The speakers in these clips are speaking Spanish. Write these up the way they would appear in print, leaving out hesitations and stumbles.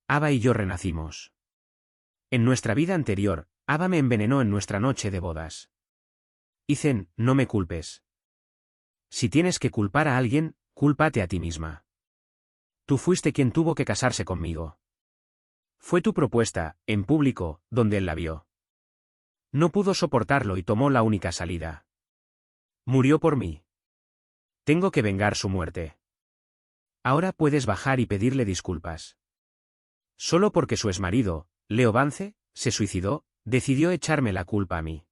Ava y yo renacimos. En nuestra vida anterior, Ava me envenenó en nuestra noche de bodas. Ethan, no me culpes. Si tienes que culpar a alguien, cúlpate a ti misma. Tú fuiste quien tuvo que casarse conmigo. Fue tu propuesta, en público, donde él la vio. No pudo soportarlo y tomó la única salida. Murió por mí. Tengo que vengar su muerte. Ahora puedes bajar y pedirle disculpas. Solo porque su exmarido, Leo Vance, se suicidó, decidió echarme la culpa a mí.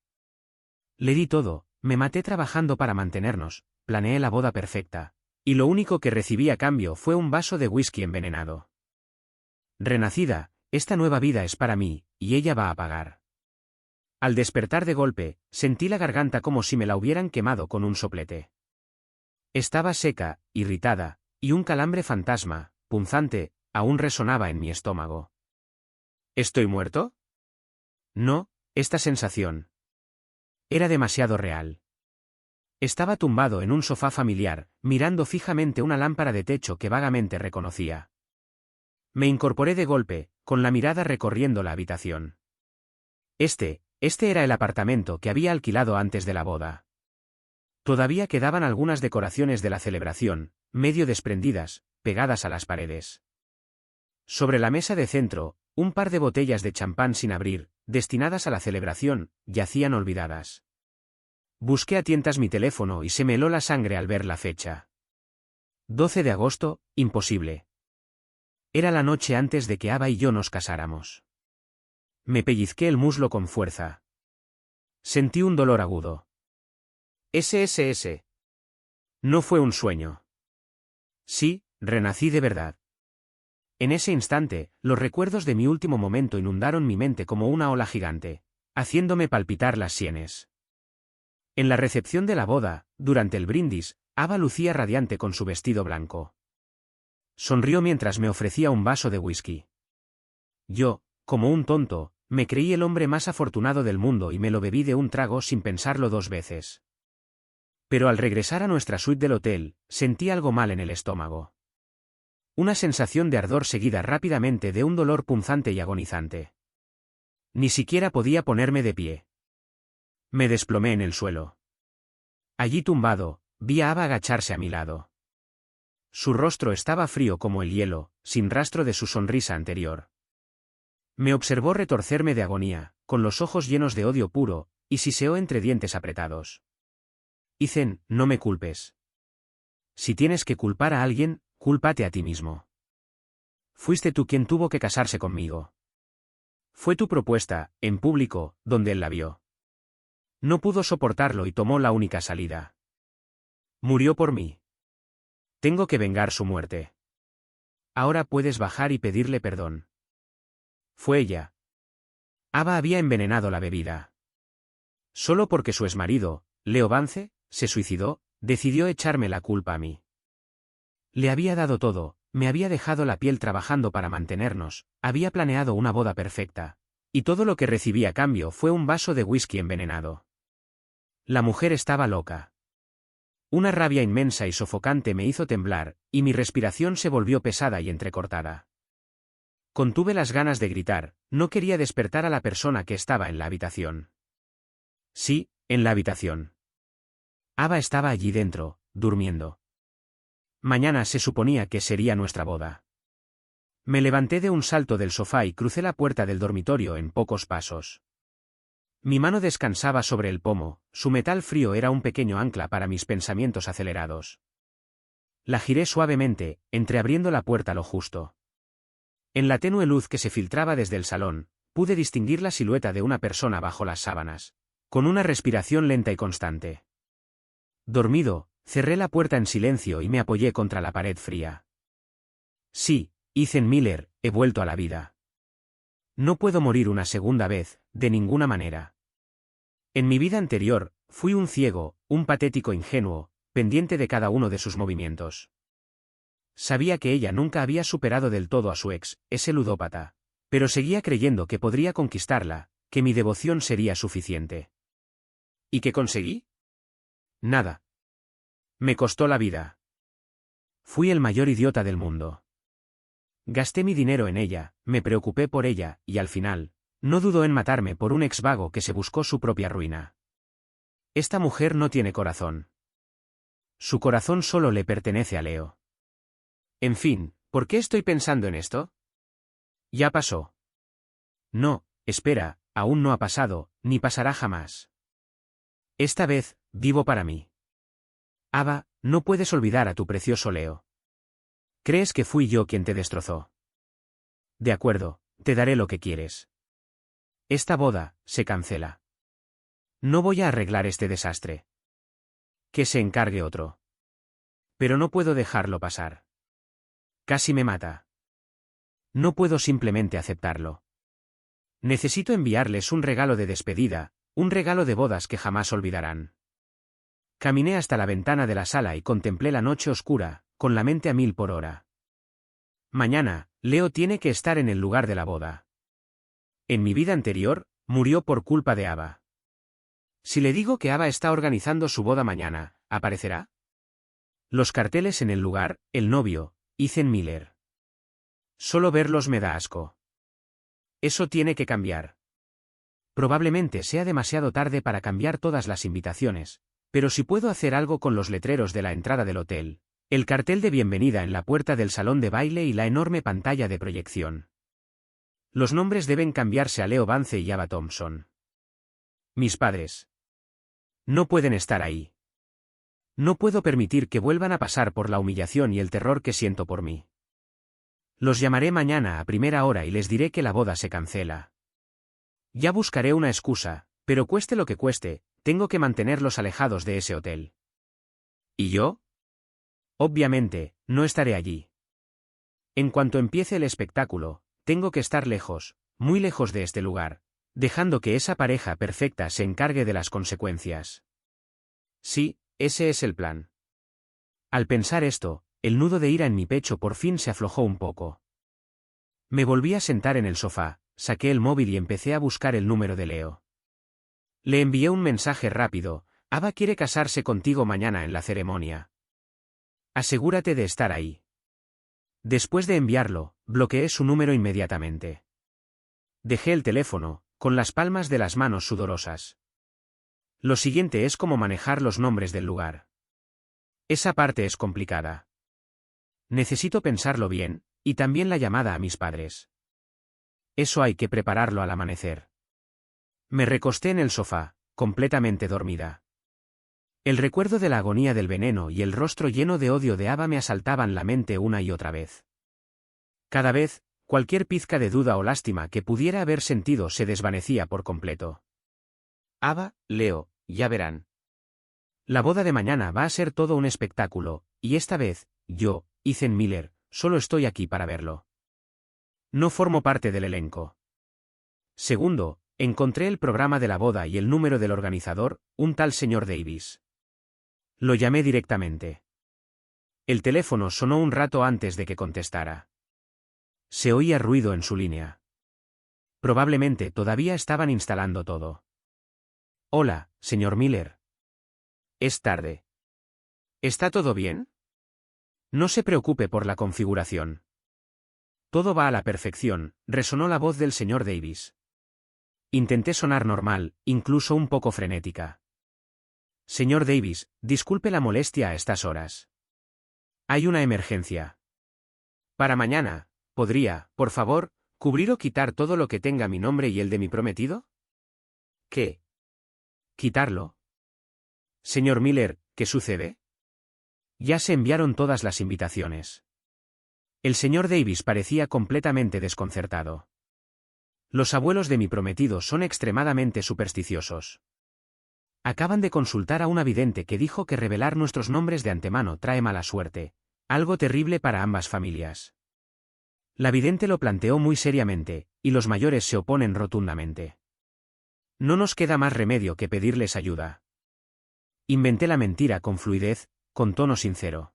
Le di todo, me maté trabajando para mantenernos, planeé la boda perfecta, y lo único que recibí a cambio fue un vaso de whisky envenenado. Renacida, esta nueva vida es para mí, y ella va a pagar. Al despertar de golpe, sentí la garganta como si me la hubieran quemado con un soplete. Estaba seca, irritada, y un calambre fantasma, punzante, aún resonaba en mi estómago. ¿Estoy muerto? No, esta sensación era demasiado real. Estaba tumbado en un sofá familiar, mirando fijamente una lámpara de techo que vagamente reconocía. Me incorporé de golpe, con la mirada recorriendo la habitación. Este era el apartamento que había alquilado antes de la boda. Todavía quedaban algunas decoraciones de la celebración, medio desprendidas, pegadas a las paredes. Sobre la mesa de centro, un par de botellas de champán sin abrir, destinadas a la celebración, yacían olvidadas. Busqué a tientas mi teléfono y se me heló la sangre al ver la fecha. 12 de agosto, imposible. Era la noche antes de que Ava y yo nos casáramos. Me pellizqué el muslo con fuerza. Sentí un dolor agudo. SSS. No fue un sueño. Sí, renací de verdad. En ese instante, los recuerdos de mi último momento inundaron mi mente como una ola gigante, haciéndome palpitar las sienes. En la recepción de la boda, durante el brindis, Ava lucía radiante con su vestido blanco. Sonrió mientras me ofrecía un vaso de whisky. Yo, como un tonto, me creí el hombre más afortunado del mundo y me lo bebí de un trago sin pensarlo dos veces. Pero al regresar a nuestra suite del hotel, sentí algo mal en el estómago. Una sensación de ardor seguida rápidamente de un dolor punzante y agonizante. Ni siquiera podía ponerme de pie. Me desplomé en el suelo. Allí tumbado, vi a Ava agacharse a mi lado. Su rostro estaba frío como el hielo, sin rastro de su sonrisa anterior. Me observó retorcerme de agonía, con los ojos llenos de odio puro, y siseó entre dientes apretados. Ethan, no me culpes. Si tienes que culpar a alguien, cúlpate a ti mismo. Fuiste tú quien tuvo que casarse conmigo. Fue tu propuesta, en público, donde él la vio. No pudo soportarlo y tomó la única salida. Murió por mí. Tengo que vengar su muerte. Ahora puedes bajar y pedirle perdón. Fue ella. Ava había envenenado la bebida. Solo porque su exmarido, Leo Vance, se suicidó, decidió echarme la culpa a mí. Le había dado todo, me había dejado la piel trabajando para mantenernos, había planeado una boda perfecta, y todo lo que recibí a cambio fue un vaso de whisky envenenado. La mujer estaba loca. Una rabia inmensa y sofocante me hizo temblar, y mi respiración se volvió pesada y entrecortada. Contuve las ganas de gritar, no quería despertar a la persona que estaba en la habitación. Sí, en la habitación. Ava estaba allí dentro, durmiendo. Mañana se suponía que sería nuestra boda. Me levanté de un salto del sofá y crucé la puerta del dormitorio en pocos pasos. Mi mano descansaba sobre el pomo, su metal frío era un pequeño ancla para mis pensamientos acelerados. La giré suavemente, entreabriendo la puerta lo justo. En la tenue luz que se filtraba desde el salón, pude distinguir la silueta de una persona bajo las sábanas, con una respiración lenta y constante. Dormido, cerré la puerta en silencio y me apoyé contra la pared fría. Sí, Ethan Miller, he vuelto a la vida. No puedo morir una segunda vez, de ninguna manera. En mi vida anterior, fui un ciego, un patético ingenuo, pendiente de cada uno de sus movimientos. Sabía que ella nunca había superado del todo a su ex, ese ludópata, pero seguía creyendo que podría conquistarla, que mi devoción sería suficiente. ¿Y qué conseguí? Nada. Me costó la vida. Fui el mayor idiota del mundo. Gasté mi dinero en ella, me preocupé por ella, y al final, no dudó en matarme por un ex vago que se buscó su propia ruina. Esta mujer no tiene corazón. Su corazón solo le pertenece a Leo. En fin, ¿por qué estoy pensando en esto? Ya pasó. No, espera, aún no ha pasado, ni pasará jamás. Esta vez, vivo para mí. Ava, no puedes olvidar a tu precioso Leo. ¿Crees que fui yo quien te destrozó? De acuerdo, te daré lo que quieres. Esta boda, se cancela. No voy a arreglar este desastre. Que se encargue otro. Pero no puedo dejarlo pasar. Casi me mata. No puedo simplemente aceptarlo. Necesito enviarles un regalo de despedida, un regalo de bodas que jamás olvidarán. Caminé hasta la ventana de la sala y contemplé la noche oscura, con la mente a 1000 por hora. Mañana, Leo tiene que estar en el lugar de la boda. En mi vida anterior, murió por culpa de Ava. Si le digo que Ava está organizando su boda mañana, ¿aparecerá? Los carteles en el lugar, el novio, Ethan Miller. Solo verlos me da asco. Eso tiene que cambiar. Probablemente sea demasiado tarde para cambiar todas las invitaciones, pero si puedo hacer algo con los letreros de la entrada del hotel, el cartel de bienvenida en la puerta del salón de baile y la enorme pantalla de proyección. Los nombres deben cambiarse a Leo Vance y Ava Thompson. Mis padres. No pueden estar ahí. No puedo permitir que vuelvan a pasar por la humillación y el terror que siento por mí. Los llamaré mañana a primera hora y les diré que la boda se cancela. Ya buscaré una excusa, pero cueste lo que cueste, tengo que mantenerlos alejados de ese hotel. ¿Y yo? Obviamente, no estaré allí. En cuanto empiece el espectáculo, tengo que estar lejos, muy lejos de este lugar, dejando que esa pareja perfecta se encargue de las consecuencias. Sí, ese es el plan. Al pensar esto, el nudo de ira en mi pecho por fin se aflojó un poco. Me volví a sentar en el sofá, saqué el móvil y empecé a buscar el número de Leo. Le envié un mensaje rápido: Ava quiere casarse contigo mañana en la ceremonia. Asegúrate de estar ahí. Después de enviarlo, bloqueé su número inmediatamente. Dejé el teléfono, con las palmas de las manos sudorosas. Lo siguiente es cómo manejar los nombres del lugar. Esa parte es complicada. Necesito pensarlo bien, y también la llamada a mis padres. Eso hay que prepararlo al amanecer. Me recosté en el sofá, completamente dormida. El recuerdo de la agonía del veneno y el rostro lleno de odio de Ava me asaltaban la mente una y otra vez. Cada vez, cualquier pizca de duda o lástima que pudiera haber sentido se desvanecía por completo. Ava, Leo, ya verán. La boda de mañana va a ser todo un espectáculo, y esta vez, yo, Ethan Miller, solo estoy aquí para verlo. No formo parte del elenco. Segundo, encontré el programa de la boda y el número del organizador, un tal señor Davis. Lo llamé directamente. El teléfono sonó un rato antes de que contestara. Se oía ruido en su línea. Probablemente todavía estaban instalando todo. Hola, señor Miller. Es tarde. ¿Está todo bien? No se preocupe por la configuración. Todo va a la perfección, resonó la voz del señor Davis. Intenté sonar normal, incluso un poco frenética. Señor Davis, disculpe la molestia a estas horas. Hay una emergencia. Para mañana, ¿podría, por favor, cubrir o quitar todo lo que tenga mi nombre y el de mi prometido? ¿Qué? ¿Quitarlo? Señor Miller, ¿qué sucede? Ya se enviaron todas las invitaciones. El señor Davis parecía completamente desconcertado. Los abuelos de mi prometido son extremadamente supersticiosos. Acaban de consultar a una vidente que dijo que revelar nuestros nombres de antemano trae mala suerte, algo terrible para ambas familias. La vidente lo planteó muy seriamente, y los mayores se oponen rotundamente. No nos queda más remedio que pedirles ayuda. Inventé la mentira con fluidez, con tono sincero.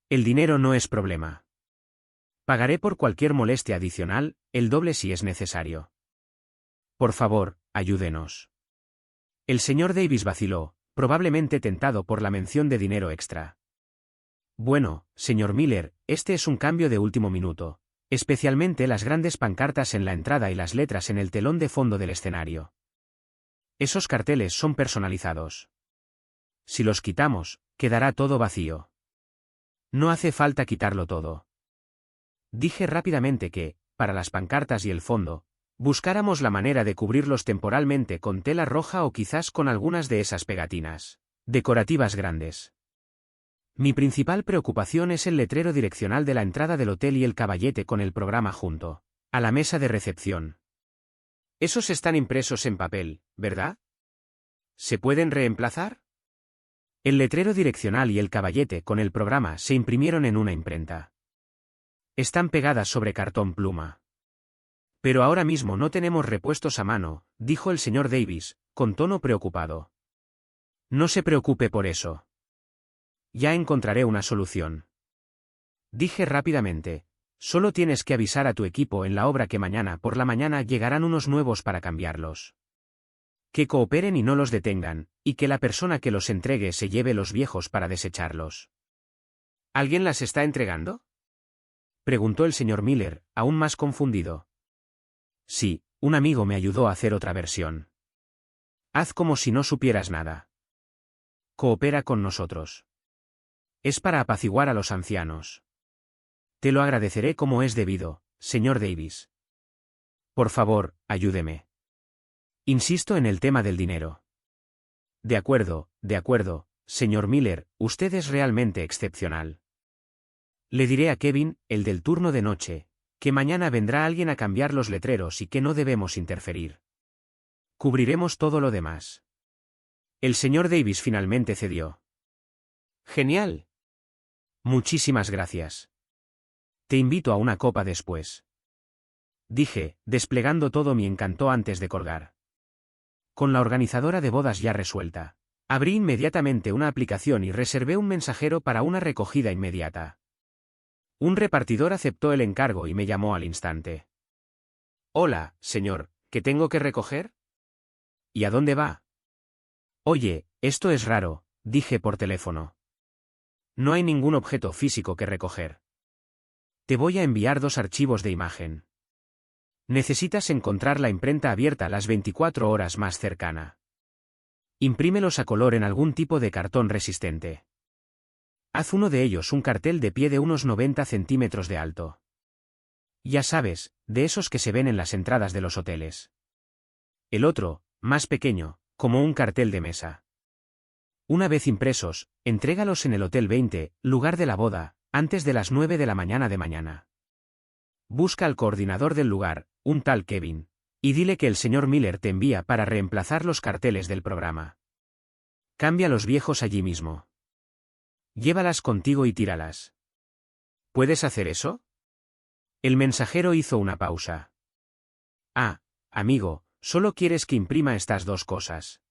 El dinero no es problema. Pagaré por cualquier molestia adicional, el doble si es necesario. Por favor, ayúdenos. El señor Davis vaciló, probablemente tentado por la mención de dinero extra. Bueno, señor Miller, este es un cambio de último minuto, Especialmente las grandes pancartas en la entrada y las letras en el telón de fondo del escenario. Esos carteles son personalizados. Si los quitamos, quedará todo vacío. No hace falta quitarlo todo. Dije rápidamente que, para las pancartas y el fondo, buscáramos la manera de cubrirlos temporalmente con tela roja o quizás con algunas de esas pegatinas decorativas grandes. Mi principal preocupación es el letrero direccional de la entrada del hotel y el caballete con el programa junto a la mesa de recepción. Esos están impresos en papel, ¿verdad? ¿Se pueden reemplazar? El letrero direccional y el caballete con el programa se imprimieron en una imprenta. Están pegadas sobre cartón pluma. Pero ahora mismo no tenemos repuestos a mano, dijo el señor Davis, con tono preocupado. No se preocupe por eso. Ya encontraré una solución. Dije rápidamente, solo tienes que avisar a tu equipo en la obra que mañana por la mañana llegarán unos nuevos para cambiarlos. Que cooperen y no los detengan, y que la persona que los entregue se lleve los viejos para desecharlos. ¿Alguien las está entregando? Preguntó el señor Miller, aún más confundido. Sí, un amigo me ayudó a hacer otra versión. Haz como si no supieras nada. Coopera con nosotros. Es para apaciguar a los ancianos. Te lo agradeceré como es debido, señor Davis. Por favor, ayúdeme. Insisto en el tema del dinero. De acuerdo, señor Miller, usted es realmente excepcional. Le diré a Kevin, el del turno de noche, que mañana vendrá alguien a cambiar los letreros y que no debemos interferir. Cubriremos todo lo demás. El señor Davis finalmente cedió. Genial. Muchísimas gracias. Te invito a una copa después. Dije, desplegando todo mi encanto antes de colgar. Con la organizadora de bodas ya resuelta, abrí inmediatamente una aplicación y reservé un mensajero para una recogida inmediata. Un repartidor aceptó el encargo y me llamó al instante. Hola, señor, ¿qué tengo que recoger? ¿Y a dónde va? Oye, esto es raro, dije por teléfono. No hay ningún objeto físico que recoger. Te voy a enviar 2 archivos de imagen. Necesitas encontrar la imprenta abierta las 24 horas más cercana. Imprímelos a color en algún tipo de cartón resistente. Haz uno de ellos un cartel de pie de unos 90 centímetros de alto. Ya sabes, de esos que se ven en las entradas de los hoteles. El otro, más pequeño, como un cartel de mesa. Una vez impresos, entrégalos en el Hotel 20, lugar de la boda, antes de las 9 de la mañana de mañana. Busca al coordinador del lugar, un tal Kevin, y dile que el señor Miller te envía para reemplazar los carteles del programa. Cambia los viejos allí mismo. Llévalas contigo y tíralas. ¿Puedes hacer eso? El mensajero hizo una pausa. Ah, amigo, solo quieres que imprima estas 2 cosas.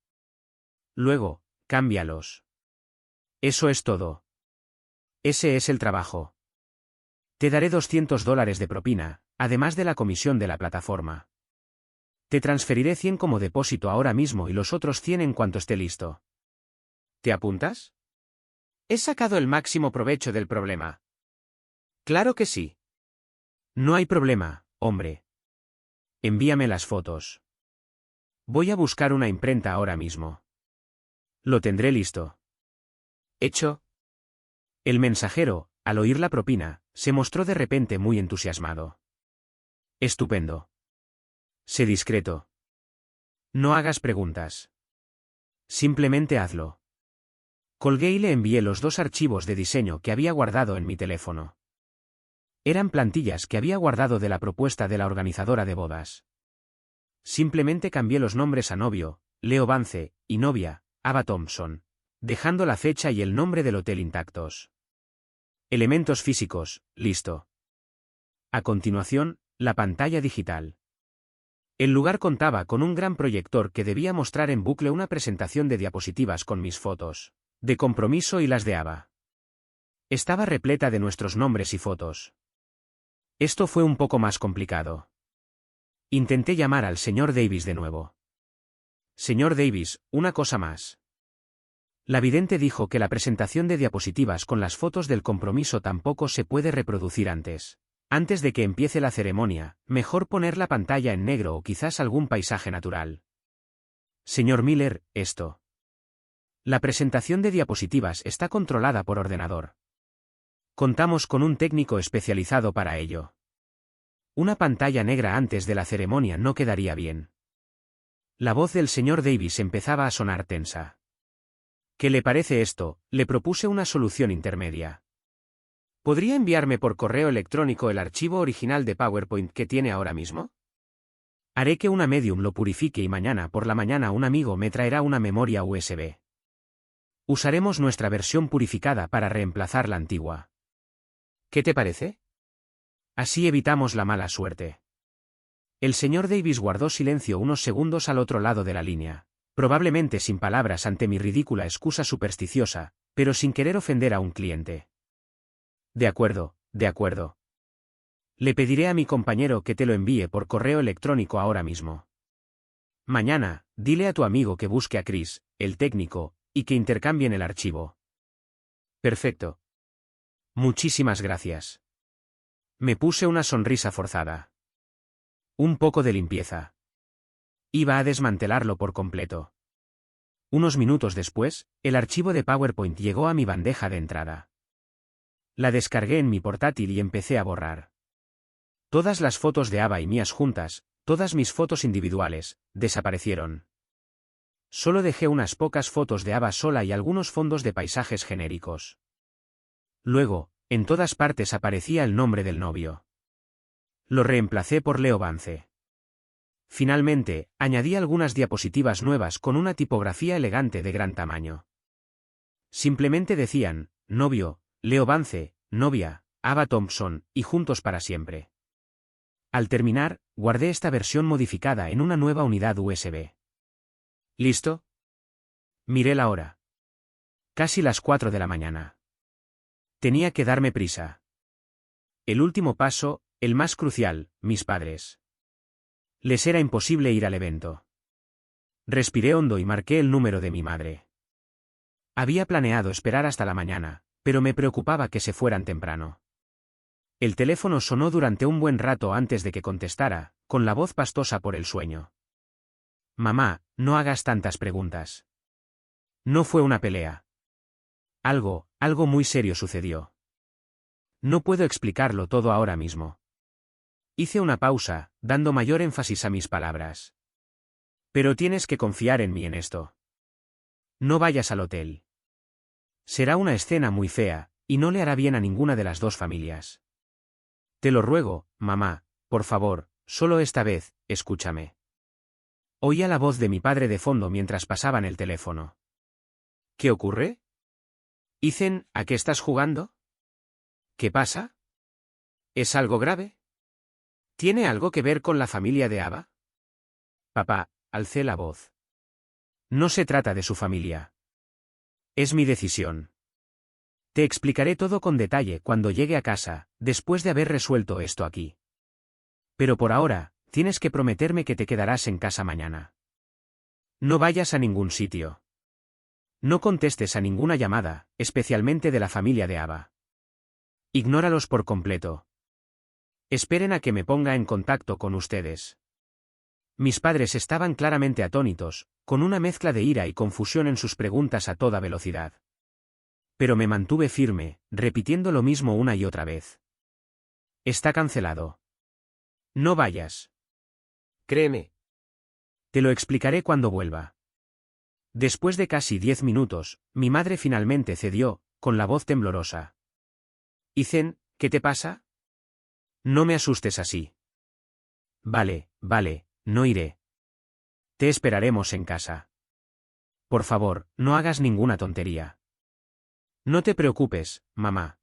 Luego, cámbialos. Eso es todo. Ese es el trabajo. Te daré $200 de propina, además de la comisión de la plataforma. Te transferiré 100 como depósito ahora mismo y los otros 100 en cuanto esté listo. ¿Te apuntas? He sacado el máximo provecho del problema. Claro que sí. No hay problema, hombre. Envíame las fotos. Voy a buscar una imprenta ahora mismo. Lo tendré listo. Hecho. El mensajero, al oír la propina, se mostró de repente muy entusiasmado. Estupendo. Sé discreto. No hagas preguntas. Simplemente hazlo. Colgué y le envié los 2 archivos de diseño que había guardado en mi teléfono. Eran plantillas que había guardado de la propuesta de la organizadora de bodas. Simplemente cambié los nombres a novio, Leo Vance, y novia, Ava Thompson, dejando la fecha y el nombre del hotel intactos. Elementos físicos, listo. A continuación, la pantalla digital. El lugar contaba con un gran proyector que debía mostrar en bucle una presentación de diapositivas con mis fotos de compromiso y las de Ava. Estaba repleta de nuestros nombres y fotos. Esto fue un poco más complicado. Intenté llamar al señor Davis de nuevo. Señor Davis, una cosa más. La vidente dijo que la presentación de diapositivas con las fotos del compromiso tampoco se puede reproducir antes Antes de que empiece la ceremonia, mejor poner la pantalla en negro o quizás algún paisaje natural. Señor Miller, esto. La presentación de diapositivas está controlada por ordenador. Contamos con un técnico especializado para ello. Una pantalla negra antes de la ceremonia no quedaría bien. La voz del señor Davis empezaba a sonar tensa. ¿Qué le parece esto? Le propuse una solución intermedia. ¿Podría enviarme por correo electrónico el archivo original de PowerPoint que tiene ahora mismo? Haré que una medium lo purifique y mañana por la mañana un amigo me traerá una memoria USB. Usaremos nuestra versión purificada para reemplazar la antigua. ¿Qué te parece? Así evitamos la mala suerte. El señor Davis guardó silencio unos segundos al otro lado de la línea, probablemente sin palabras ante mi ridícula excusa supersticiosa, pero sin querer ofender a un cliente. De acuerdo, de acuerdo. Le pediré a mi compañero que te lo envíe por correo electrónico ahora mismo. Mañana, dile a tu amigo que busque a Chris, el técnico, y que intercambien el archivo. Perfecto. Muchísimas gracias. Me puse una sonrisa forzada. Un poco de limpieza. Iba a desmantelarlo por completo. Unos minutos después, el archivo de PowerPoint llegó a mi bandeja de entrada. La descargué en mi portátil y empecé a borrar. Todas las fotos de Ava y mías juntas, todas mis fotos individuales, desaparecieron. Solo dejé unas pocas fotos de Ava sola y algunos fondos de paisajes genéricos. Luego, en todas partes aparecía el nombre del novio. Lo reemplacé por Leo Vance. Finalmente, añadí algunas diapositivas nuevas con una tipografía elegante de gran tamaño. Simplemente decían, novio, Leo Vance, novia, Ava Thompson, y juntos para siempre. Al terminar, guardé esta versión modificada en una nueva unidad USB. ¿Listo? Miré la hora. Casi las 4 de la mañana. Tenía que darme prisa. El último paso, el más crucial, mis padres. Les era imposible ir al evento. Respiré hondo y marqué el número de mi madre. Había planeado esperar hasta la mañana, pero me preocupaba que se fueran temprano. El teléfono sonó durante un buen rato antes de que contestara, con la voz pastosa por el sueño. Mamá, no hagas tantas preguntas. No fue una pelea. Algo muy serio sucedió. No puedo explicarlo todo ahora mismo. Hice una pausa, dando mayor énfasis a mis palabras. Pero tienes que confiar en mí en esto. No vayas al hotel. Será una escena muy fea, y no le hará bien a ninguna de las dos familias. Te lo ruego, mamá, por favor, solo esta vez, escúchame. Oía la voz de mi padre de fondo mientras pasaban el teléfono. ¿Qué ocurre? Ethan, ¿a qué estás jugando? ¿Qué pasa? ¿Es algo grave? ¿Tiene algo que ver con la familia de Ava? Papá, alcé la voz. No se trata de su familia. Es mi decisión. Te explicaré todo con detalle cuando llegue a casa, después de haber resuelto esto aquí. Pero por ahora, tienes que prometerme que te quedarás en casa mañana. No vayas a ningún sitio. No contestes a ninguna llamada, especialmente de la familia de Ava. Ignóralos por completo. Esperen a que me ponga en contacto con ustedes. Mis padres estaban claramente atónitos, con una mezcla de ira y confusión en sus preguntas a toda velocidad. Pero me mantuve firme, repitiendo lo mismo una y otra vez. Está cancelado. No vayas. Créeme. Te lo explicaré cuando vuelva. Después de casi 10 minutos, mi madre finalmente cedió, con la voz temblorosa. Ethan, ¿qué te pasa? No me asustes así. Vale, no iré. Te esperaremos en casa. Por favor, no hagas ninguna tontería. No te preocupes, mamá.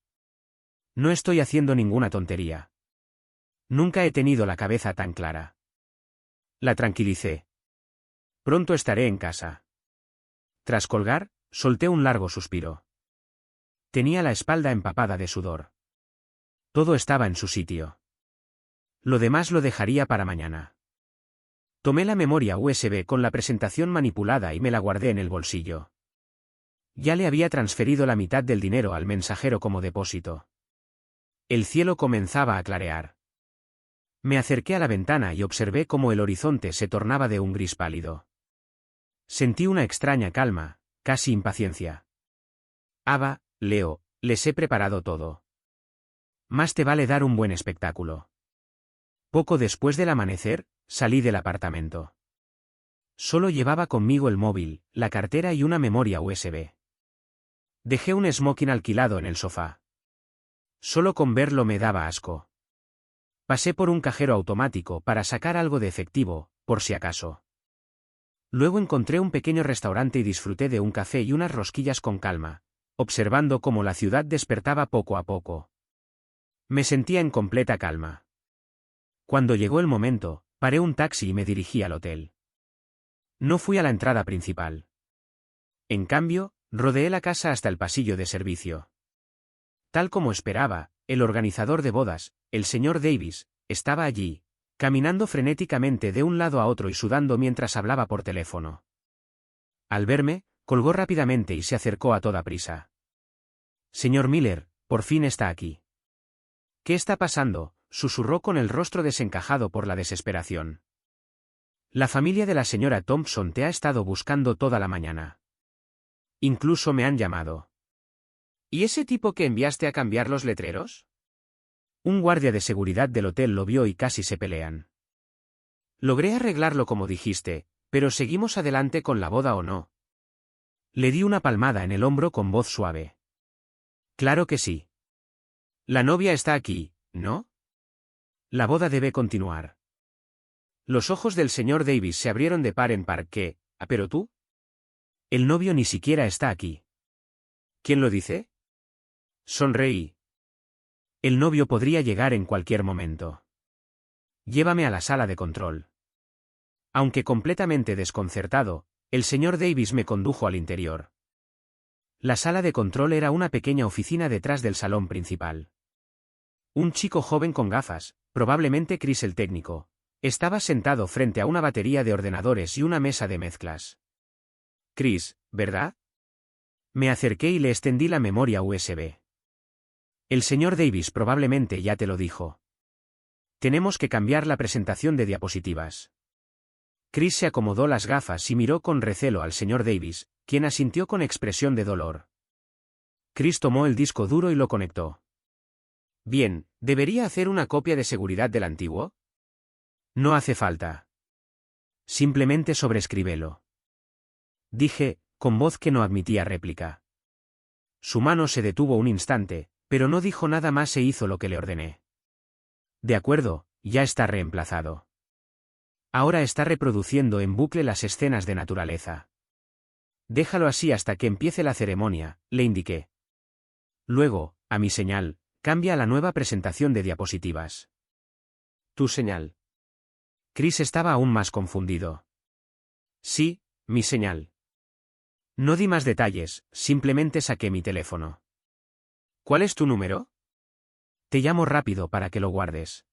No estoy haciendo ninguna tontería. Nunca he tenido la cabeza tan clara. La tranquilicé. Pronto estaré en casa. Tras colgar, solté un largo suspiro. Tenía la espalda empapada de sudor. Todo estaba en su sitio. Lo demás lo dejaría para mañana. Tomé la memoria USB con la presentación manipulada y me la guardé en el bolsillo. Ya le había transferido la mitad del dinero al mensajero como depósito. El cielo comenzaba a clarear. Me acerqué a la ventana y observé cómo el horizonte se tornaba de un gris pálido. Sentí una extraña calma, casi impaciencia. Ava, Leo, les he preparado todo. Más te vale dar un buen espectáculo. Poco después del amanecer, salí del apartamento. Solo llevaba conmigo el móvil, la cartera y una memoria USB. Dejé un smoking alquilado en el sofá. Solo con verlo me daba asco. Pasé por un cajero automático para sacar algo de efectivo, por si acaso. Luego encontré un pequeño restaurante y disfruté de un café y unas rosquillas con calma, observando cómo la ciudad despertaba poco a poco. Me sentía en completa calma. Cuando llegó el momento, paré un taxi y me dirigí al hotel. No fui a la entrada principal. En cambio, rodeé la casa hasta el pasillo de servicio. Tal como esperaba, el organizador de bodas, el señor Davis, estaba allí, caminando frenéticamente de un lado a otro y sudando mientras hablaba por teléfono. Al verme, colgó rápidamente y se acercó a toda prisa. Señor Miller, por fin está aquí. ¿Qué está pasando?, susurró con el rostro desencajado por la desesperación. La familia de la señora Thompson te ha estado buscando toda la mañana. Incluso me han llamado. ¿Y ese tipo que enviaste a cambiar los letreros? Un guardia de seguridad del hotel lo vio y casi se pelean. Logré arreglarlo como dijiste, pero ¿seguimos adelante con la boda o no? Le di una palmada en el hombro con voz suave. Claro que sí. La novia está aquí, ¿no? La boda debe continuar. Los ojos del señor Davis se abrieron de par en par. ¿Qué? ¿Pero tú? El novio ni siquiera está aquí. ¿Quién lo dice? Sonreí. El novio podría llegar en cualquier momento. Llévame a la sala de control. Aunque completamente desconcertado, el señor Davis me condujo al interior. La sala de control era una pequeña oficina detrás del salón principal. Un chico joven con gafas, probablemente Chris el técnico, estaba sentado frente a una batería de ordenadores y una mesa de mezclas. Chris, ¿verdad? Me acerqué y le extendí la memoria USB. El señor Davis probablemente ya te lo dijo. Tenemos que cambiar la presentación de diapositivas. Chris se acomodó las gafas y miró con recelo al señor Davis, quien asintió con expresión de dolor. Chris tomó el disco duro y lo conectó. Bien, ¿debería hacer una copia de seguridad del antiguo? No hace falta. Simplemente sobrescríbelo. Dije, con voz que no admitía réplica. Su mano se detuvo un instante, pero no dijo nada más e hizo lo que le ordené. De acuerdo, ya está reemplazado. Ahora está reproduciendo en bucle las escenas de naturaleza. Déjalo así hasta que empiece la ceremonia, le indiqué. Luego, a mi señal, cambia a la nueva presentación de diapositivas. ¿Tu señal? Chris estaba aún más confundido. Sí, mi señal. No di más detalles, simplemente saqué mi teléfono. ¿Cuál es tu número? Te llamo rápido para que lo guardes.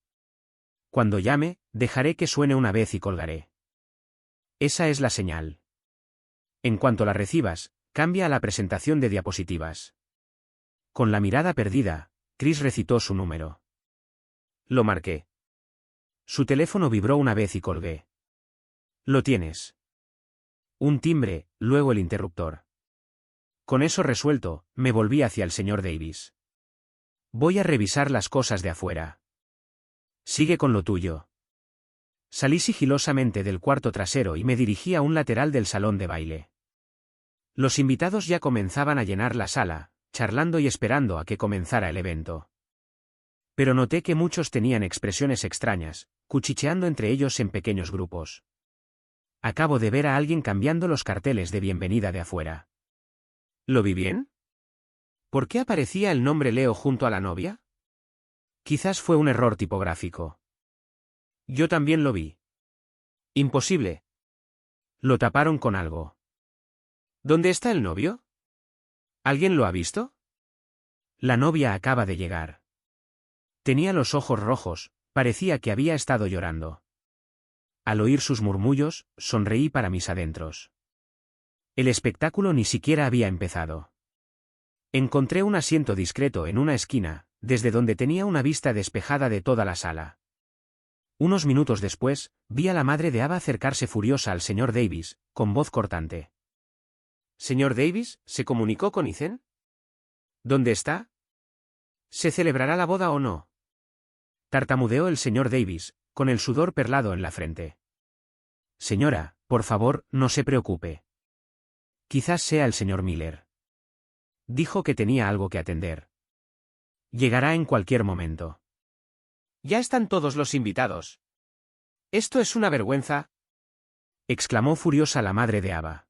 Cuando llame, dejaré que suene una vez y colgaré. Esa es la señal. En cuanto la recibas, cambia a la presentación de diapositivas. Con la mirada perdida, Chris recitó su número. Lo marqué. Su teléfono vibró una vez y colgué. Lo tienes. Un timbre, luego el interruptor. Con eso resuelto, me volví hacia el señor Davis. Voy a revisar las cosas de afuera. Sigue con lo tuyo. Salí sigilosamente del cuarto trasero y me dirigí a un lateral del salón de baile. Los invitados ya comenzaban a llenar la sala, charlando y esperando a que comenzara el evento. Pero noté que muchos tenían expresiones extrañas, cuchicheando entre ellos en pequeños grupos. Acabo de ver a alguien cambiando los carteles de bienvenida de afuera. ¿Lo vi bien? ¿Por qué aparecía el nombre Leo junto a la novia? Quizás fue un error tipográfico. Yo también lo vi. Imposible. Lo taparon con algo. ¿Dónde está el novio? ¿Alguien lo ha visto? La novia acaba de llegar. Tenía los ojos rojos, parecía que había estado llorando. Al oír sus murmullos, sonreí para mis adentros. El espectáculo ni siquiera había empezado. Encontré un asiento discreto en una esquina, desde donde tenía una vista despejada de toda la sala. Unos minutos después, vi a la madre de Ava acercarse furiosa al señor Davis, con voz cortante. «Señor Davis, ¿se comunicó con Ethan? ¿Dónde está? ¿Se celebrará la boda o no?», tartamudeó el señor Davis, con el sudor perlado en la frente. «Señora, por favor, no se preocupe. Quizás sea el señor Miller. Dijo que tenía algo que atender. Llegará en cualquier momento». «Ya están todos los invitados. Esto es una vergüenza», exclamó furiosa la madre de Ava.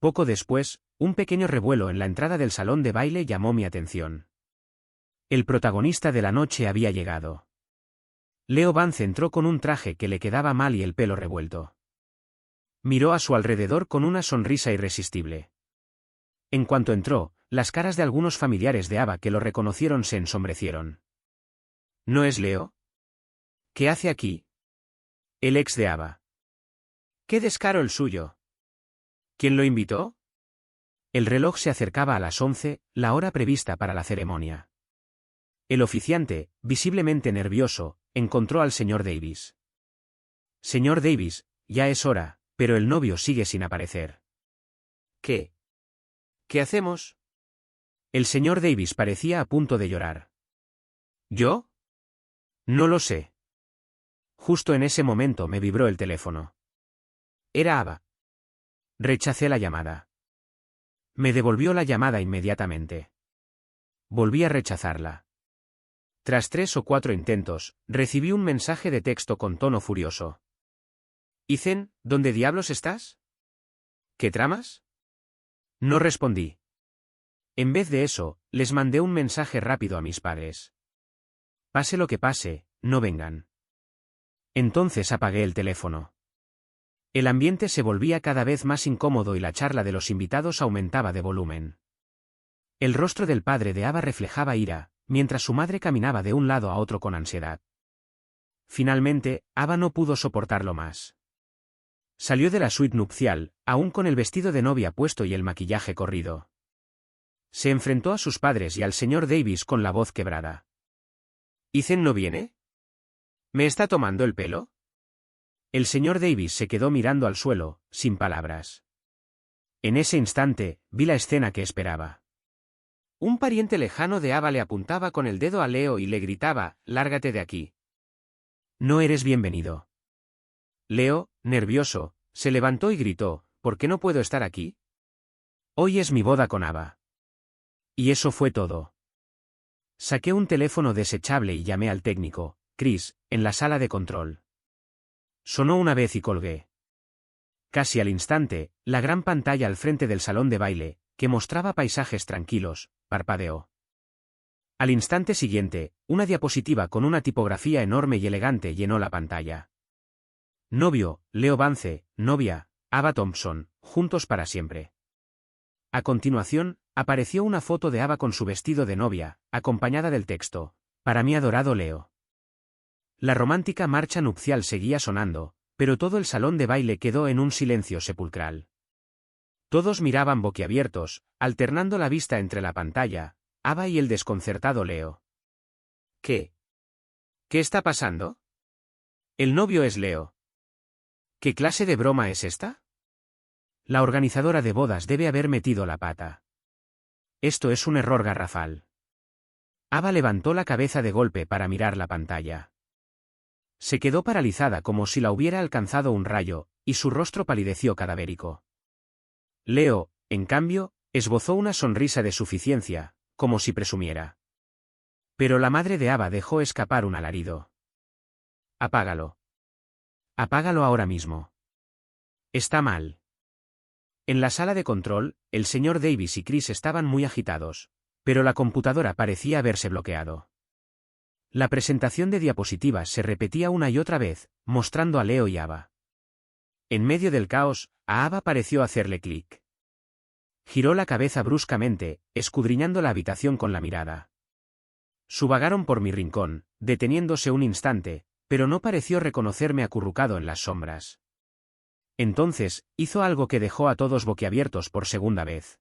Poco después, un pequeño revuelo en la entrada del salón de baile llamó mi atención. El protagonista de la noche había llegado. Leo Vance entró con un traje que le quedaba mal y el pelo revuelto. Miró a su alrededor con una sonrisa irresistible. En cuanto entró, las caras de algunos familiares de Ava que lo reconocieron se ensombrecieron. ¿No es Leo? ¿Qué hace aquí? El ex de Ava. ¡Qué descaro el suyo! ¿Quién lo invitó? El reloj se acercaba a las 11, la hora prevista para la ceremonia. El oficiante, visiblemente nervioso, encontró al señor Davis. «Señor Davis, ya es hora, pero el novio sigue sin aparecer». «¿Qué? ¿Qué hacemos?». El señor Davis parecía a punto de llorar. ¿Yo? No lo sé. Justo en ese momento me vibró el teléfono. Era Ava. Rechacé la llamada. Me devolvió la llamada inmediatamente. Volví a rechazarla. Tras 3 o 4 intentos, recibí un mensaje de texto con tono furioso. «Ethan, ¿dónde diablos estás? ¿Qué tramas?». No respondí. En vez de eso, les mandé un mensaje rápido a mis padres. Pase lo que pase, no vengan. Entonces apagué el teléfono. El ambiente se volvía cada vez más incómodo y la charla de los invitados aumentaba de volumen. El rostro del padre de Ava reflejaba ira, mientras su madre caminaba de un lado a otro con ansiedad. Finalmente, Ava no pudo soportarlo más. Salió de la suite nupcial, aún con el vestido de novia puesto y el maquillaje corrido. Se enfrentó a sus padres y al señor Davis con la voz quebrada. «¿Ethan no viene? ¿Me está tomando el pelo?». El señor Davis se quedó mirando al suelo, sin palabras. En ese instante, vi la escena que esperaba. Un pariente lejano de Ava le apuntaba con el dedo a Leo y le gritaba: «Lárgate de aquí. No eres bienvenido». Leo, nervioso, se levantó y gritó: «¿Por qué no puedo estar aquí? Hoy es mi boda con Ava». Y eso fue todo. Saqué un teléfono desechable y llamé al técnico, Chris, en la sala de control. Sonó una vez y colgué. Casi al instante, la gran pantalla al frente del salón de baile, que mostraba paisajes tranquilos, parpadeó. Al instante siguiente, una diapositiva con una tipografía enorme y elegante llenó la pantalla. Novio, Leo Vance; novia, Ava Thompson, juntos para siempre. A continuación, apareció una foto de Ava con su vestido de novia, acompañada del texto: «Para mi adorado Leo». La romántica marcha nupcial seguía sonando, pero todo el salón de baile quedó en un silencio sepulcral. Todos miraban boquiabiertos, alternando la vista entre la pantalla, Ava y el desconcertado Leo. «¿Qué? ¿Qué está pasando? El novio es Leo. ¿Qué clase de broma es esta? La organizadora de bodas debe haber metido la pata. Esto es un error garrafal». Ava levantó la cabeza de golpe para mirar la pantalla. Se quedó paralizada como si la hubiera alcanzado un rayo, y su rostro palideció cadavérico. Leo, en cambio, esbozó una sonrisa de suficiencia, como si presumiera. Pero la madre de Ava dejó escapar un alarido. «Apágalo. Apágalo ahora mismo. Está mal». En la sala de control, el señor Davis y Chris estaban muy agitados, pero la computadora parecía haberse bloqueado. La presentación de diapositivas se repetía una y otra vez, mostrando a Leo y Ava. En medio del caos, a Ava pareció hacerle clic. Giró la cabeza bruscamente, escudriñando la habitación con la mirada. Subagaron por mi rincón, deteniéndose un instante, pero no pareció reconocerme acurrucado en las sombras. Entonces, hizo algo que dejó a todos boquiabiertos por segunda vez.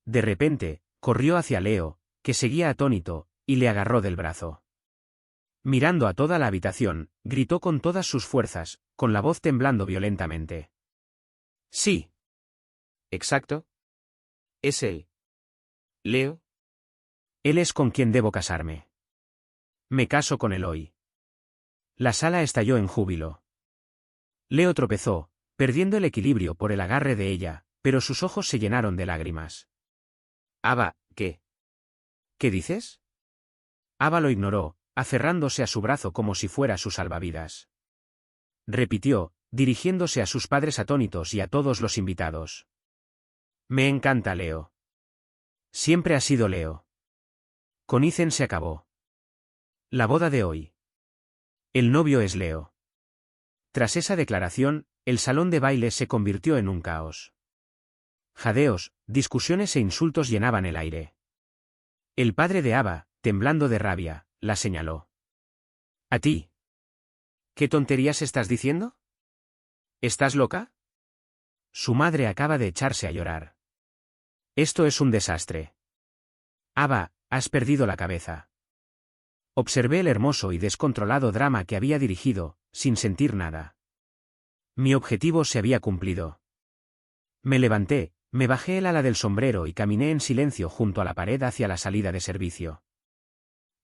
De repente, corrió hacia Leo, que seguía atónito, y le agarró del brazo. Mirando a toda la habitación, gritó con todas sus fuerzas, con la voz temblando violentamente. Sí. Exacto. Es él. Leo. Él es con quien debo casarme. Me caso con él hoy. La sala estalló en júbilo. Leo tropezó, perdiendo el equilibrio por el agarre de ella, pero sus ojos se llenaron de lágrimas. Ava, ¿qué? ¿Qué dices? Ava lo ignoró, aferrándose a su brazo como si fuera su salvavidas. Repitió, dirigiéndose a sus padres atónitos y a todos los invitados. Me encanta Leo. Siempre ha sido Leo. Con Ethan se acabó. La boda de hoy. El novio es Leo. Tras esa declaración, el salón de baile se convirtió en un caos. Jadeos, discusiones e insultos llenaban el aire. El padre de Ava, temblando de rabia, la señaló. ¿A ti? ¿Qué tonterías estás diciendo? ¿Estás loca? Su madre acaba de echarse a llorar. Esto es un desastre. Ava, has perdido la cabeza. Observé el hermoso y descontrolado drama que había dirigido, sin sentir nada. Mi objetivo se había cumplido. Me levanté, me bajé el ala del sombrero y caminé en silencio junto a la pared hacia la salida de servicio.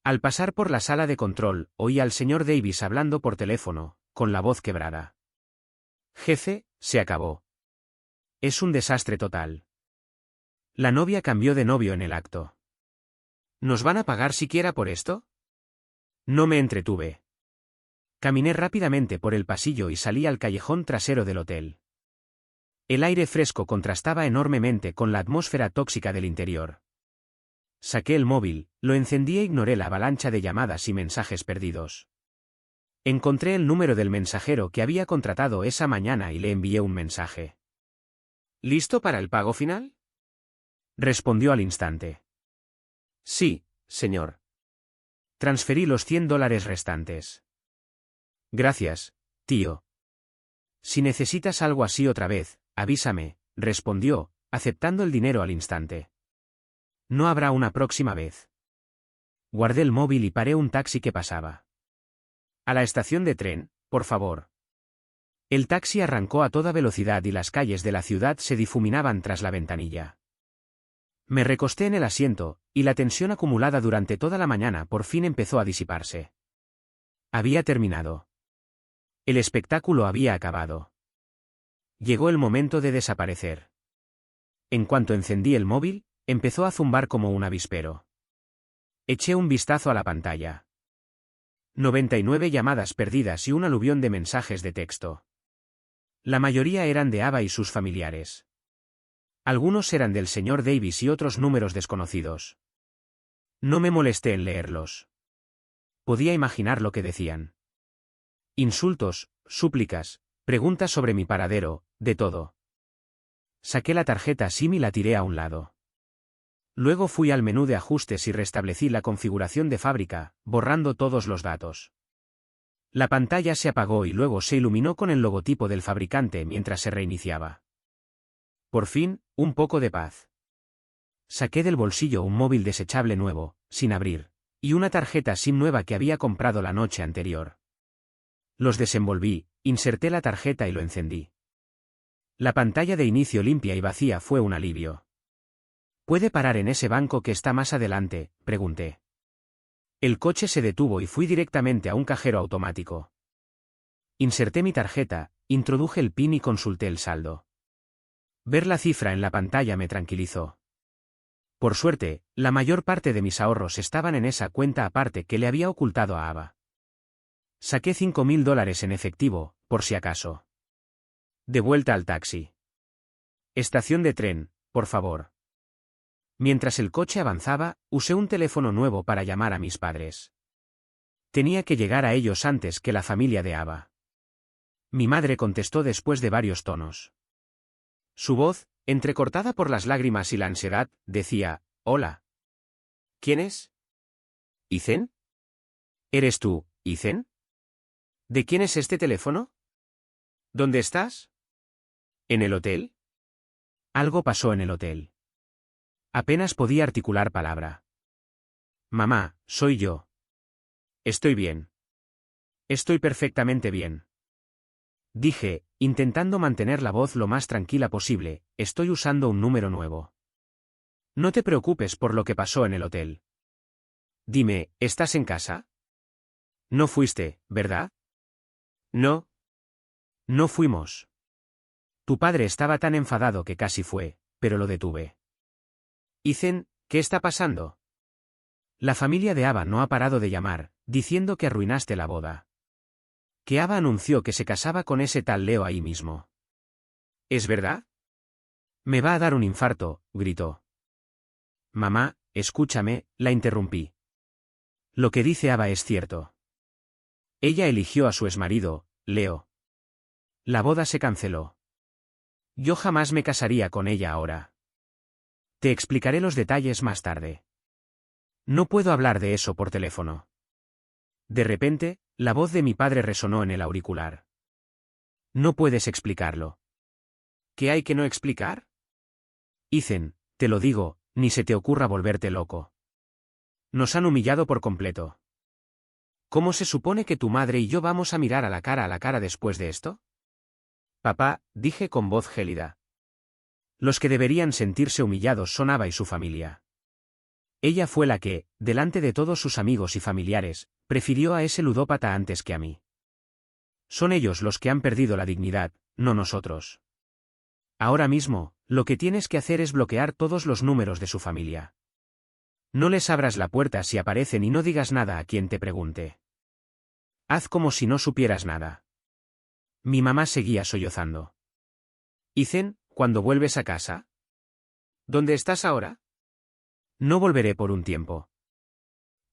Al pasar por la sala de control, oí al señor Davis hablando por teléfono, con la voz quebrada. Jefe, se acabó. Es un desastre total. La novia cambió de novio en el acto. ¿Nos van a pagar siquiera por esto? No me entretuve. Caminé rápidamente por el pasillo y salí al callejón trasero del hotel. El aire fresco contrastaba enormemente con la atmósfera tóxica del interior. Saqué el móvil, lo encendí e ignoré la avalancha de llamadas y mensajes perdidos. Encontré el número del mensajero que había contratado esa mañana y le envié un mensaje. ¿Listo para el pago final? Respondió al instante. Sí, señor. Transferí los $100 restantes. Gracias, tío. Si necesitas algo así otra vez, avísame, respondió, aceptando el dinero al instante. No habrá una próxima vez. Guardé el móvil y paré un taxi que pasaba. A la estación de tren, por favor. El taxi arrancó a toda velocidad y las calles de la ciudad se difuminaban tras la ventanilla. Me recosté en el asiento, y la tensión acumulada durante toda la mañana por fin empezó a disiparse. Había terminado. El espectáculo había acabado. Llegó el momento de desaparecer. En cuanto encendí el móvil, empezó a zumbar como un avispero. Eché un vistazo a la pantalla. 99 llamadas perdidas y un aluvión de mensajes de texto. La mayoría eran de Ava y sus familiares. Algunos eran del señor Davis y otros números desconocidos. No me molesté en leerlos. Podía imaginar lo que decían. Insultos, súplicas, preguntas sobre mi paradero, de todo. Saqué la tarjeta SIM y la tiré a un lado. Luego fui al menú de ajustes y restablecí la configuración de fábrica, borrando todos los datos. La pantalla se apagó y luego se iluminó con el logotipo del fabricante mientras se reiniciaba. Por fin, un poco de paz. Saqué del bolsillo un móvil desechable nuevo, sin abrir, y una tarjeta SIM nueva que había comprado la noche anterior. Los desenvolví, inserté la tarjeta y lo encendí. La pantalla de inicio limpia y vacía fue un alivio. ¿Puede parar en ese banco que está más adelante?, pregunté. El coche se detuvo y fui directamente a un cajero automático. Inserté mi tarjeta, introduje el PIN y consulté el saldo. Ver la cifra en la pantalla me tranquilizó. Por suerte, la mayor parte de mis ahorros estaban en esa cuenta aparte que le había ocultado a Ava. Saqué $5.000 en efectivo, por si acaso. De vuelta al taxi. Estación de tren, por favor. Mientras el coche avanzaba, usé un teléfono nuevo para llamar a mis padres. Tenía que llegar a ellos antes que la familia de Ava. Mi madre contestó después de varios tonos. Su voz, entrecortada por las lágrimas y la ansiedad, decía, «Hola». «¿Quién es?» «¿Ethan?» «¿Eres tú, Ethan?» «¿De quién es este teléfono?» «¿Dónde estás?» «¿En el hotel?» Algo pasó en el hotel. Apenas podía articular palabra. Mamá, soy yo. Estoy bien. Estoy perfectamente bien. Dije, intentando mantener la voz lo más tranquila posible, estoy usando un número nuevo. No te preocupes por lo que pasó en el hotel. Dime, ¿estás en casa? No fuiste, ¿verdad? No. No fuimos. Tu padre estaba tan enfadado que casi fue, pero lo detuve. Ethan, ¿qué está pasando? La familia de Ava no ha parado de llamar, diciendo que arruinaste la boda. Que Ava anunció que se casaba con ese tal Leo ahí mismo. ¿Es verdad? Me va a dar un infarto, gritó. Mamá, escúchame, la interrumpí. Lo que dice Ava es cierto. Ella eligió a su exmarido, Leo. La boda se canceló. Yo jamás me casaría con ella ahora. Te explicaré los detalles más tarde. No puedo hablar de eso por teléfono. De repente, la voz de mi padre resonó en el auricular. No puedes explicarlo. ¿Qué hay que no explicar? Ethan, te lo digo, ni se te ocurra volverte loco. Nos han humillado por completo. ¿Cómo se supone que tu madre y yo vamos a mirar a la cara después de esto? Papá, dije con voz gélida. Los que deberían sentirse humillados son Ava y su familia. Ella fue la que, delante de todos sus amigos y familiares, prefirió a ese ludópata antes que a mí. Son ellos los que han perdido la dignidad, no nosotros. Ahora mismo, lo que tienes que hacer es bloquear todos los números de su familia. No les abras la puerta si aparecen y no digas nada a quien te pregunte. Haz como si no supieras nada. Mi mamá seguía sollozando. Ethan, ¿cuándo vuelves a casa? ¿Dónde estás ahora? No volveré por un tiempo.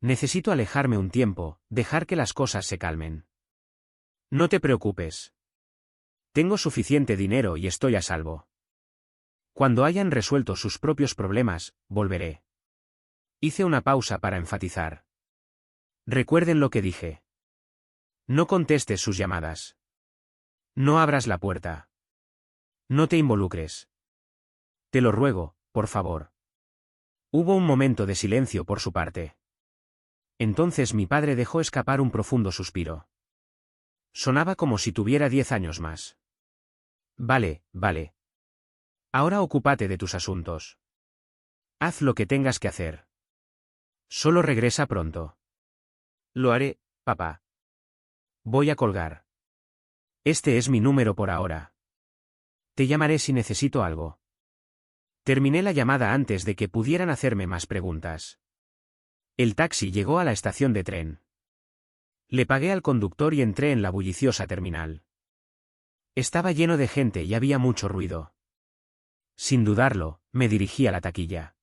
Necesito alejarme un tiempo, dejar que las cosas se calmen. No te preocupes. Tengo suficiente dinero y estoy a salvo. Cuando hayan resuelto sus propios problemas, volveré. Hice una pausa para enfatizar. Recuerden lo que dije. No contestes sus llamadas. No abras la puerta. No te involucres. Te lo ruego, por favor. Hubo un momento de silencio por su parte. Entonces mi padre dejó escapar un profundo suspiro. Sonaba como si tuviera 10 años más. Vale, vale. Ahora ocúpate de tus asuntos. Haz lo que tengas que hacer. Solo regresa pronto. Lo haré, papá. Voy a colgar. Este es mi número por ahora. Te llamaré si necesito algo. Terminé la llamada antes de que pudieran hacerme más preguntas. El taxi llegó a la estación de tren. Le pagué al conductor y entré en la bulliciosa terminal. Estaba lleno de gente y había mucho ruido. Sin dudarlo, me dirigí a la taquilla.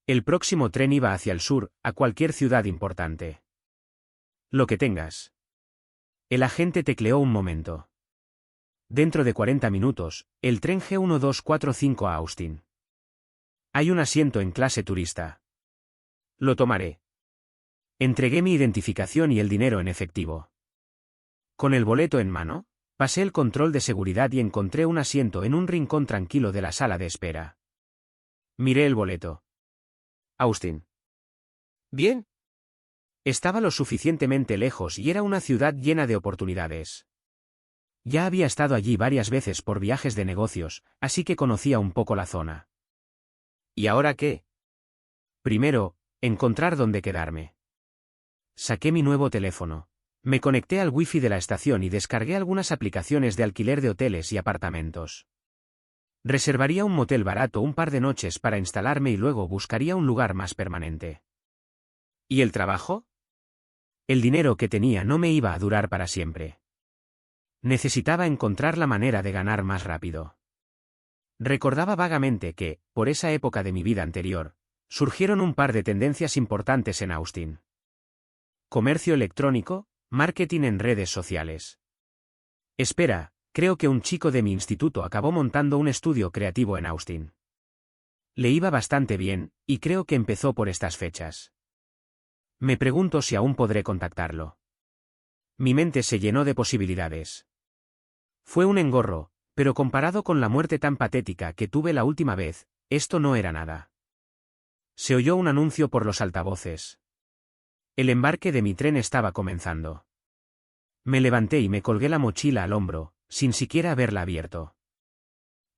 El próximo tren iba hacia el sur, a cualquier ciudad importante. Lo que tengas. El agente tecleó un momento. Dentro de 40 minutos, el tren G1245 a Austin. Hay un asiento en clase turista. Lo tomaré. Entregué mi identificación y el dinero en efectivo. Con el boleto en mano, pasé el control de seguridad y encontré un asiento en un rincón tranquilo de la sala de espera. Miré el boleto. Austin. Bien. Estaba lo suficientemente lejos y era una ciudad llena de oportunidades. Ya había estado allí varias veces por viajes de negocios, así que conocía un poco la zona. ¿Y ahora qué? Primero, encontrar dónde quedarme. Saqué mi nuevo teléfono. Me conecté al wifi de la estación y descargué algunas aplicaciones de alquiler de hoteles y apartamentos. Reservaría un motel barato un par de noches para instalarme y luego buscaría un lugar más permanente. ¿Y el trabajo? El dinero que tenía no me iba a durar para siempre. Necesitaba encontrar la manera de ganar más rápido. Recordaba vagamente que, por esa época de mi vida anterior, surgieron un par de tendencias importantes en Austin. Comercio electrónico, marketing en redes sociales. Espera, creo que un chico de mi instituto acabó montando un estudio creativo en Austin. Le iba bastante bien, y creo que empezó por estas fechas. Me pregunto si aún podré contactarlo. Mi mente se llenó de posibilidades. Fue un engorro, pero comparado con la muerte tan patética que tuve la última vez, esto no era nada. Se oyó un anuncio por los altavoces. El embarque de mi tren estaba comenzando. Me levanté y me colgué la mochila al hombro, sin siquiera haberla abierto.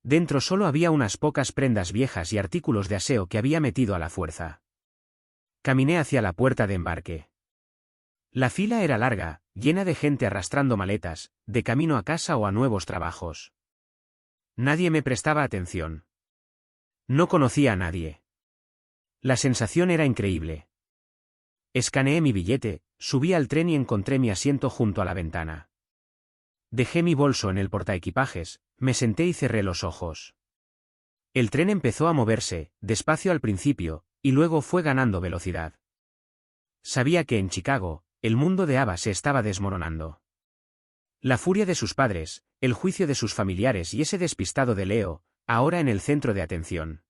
Dentro solo había unas pocas prendas viejas y artículos de aseo que había metido a la fuerza. Caminé hacia la puerta de embarque. La fila era larga, llena de gente arrastrando maletas, de camino a casa o a nuevos trabajos. Nadie me prestaba atención. No conocía a nadie. La sensación era increíble. Escaneé mi billete, subí al tren y encontré mi asiento junto a la ventana. Dejé mi bolso en el portaequipajes, me senté y cerré los ojos. El tren empezó a moverse, despacio al principio, y luego fue ganando velocidad. Sabía que en Chicago, el mundo de Ava se estaba desmoronando. La furia de sus padres, el juicio de sus familiares y ese despistado de Leo, ahora en el centro de atención.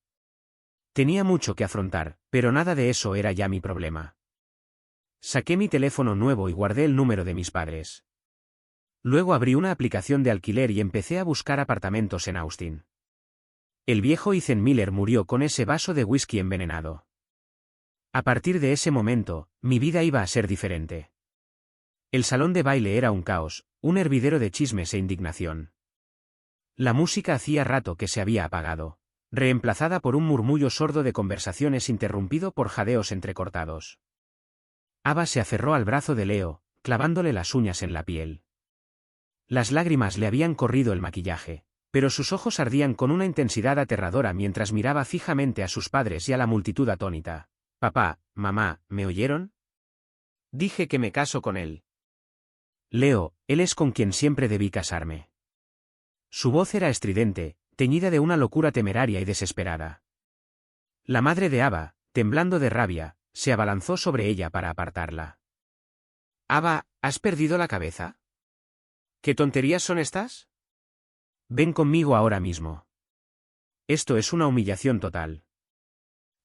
Tenía mucho que afrontar, pero nada de eso era ya mi problema. Saqué mi teléfono nuevo y guardé el número de mis padres. Luego abrí una aplicación de alquiler y empecé a buscar apartamentos en Austin. El viejo Ethan Miller murió con ese vaso de whisky envenenado. A partir de ese momento, mi vida iba a ser diferente. El salón de baile era un caos, un hervidero de chismes e indignación. La música hacía rato que se había apagado, reemplazada por un murmullo sordo de conversaciones interrumpido por jadeos entrecortados. Ava se aferró al brazo de Leo, clavándole las uñas en la piel. Las lágrimas le habían corrido el maquillaje, pero sus ojos ardían con una intensidad aterradora mientras miraba fijamente a sus padres y a la multitud atónita. «Papá, mamá, ¿me oyeron? Dije que me caso con él. Leo, él es con quien siempre debí casarme». Su voz era estridente, teñida de una locura temeraria y desesperada. La madre de Ava, temblando de rabia, se abalanzó sobre ella para apartarla. «Ava, ¿has perdido la cabeza? ¿Qué tonterías son estas? Ven conmigo ahora mismo. Esto es una humillación total.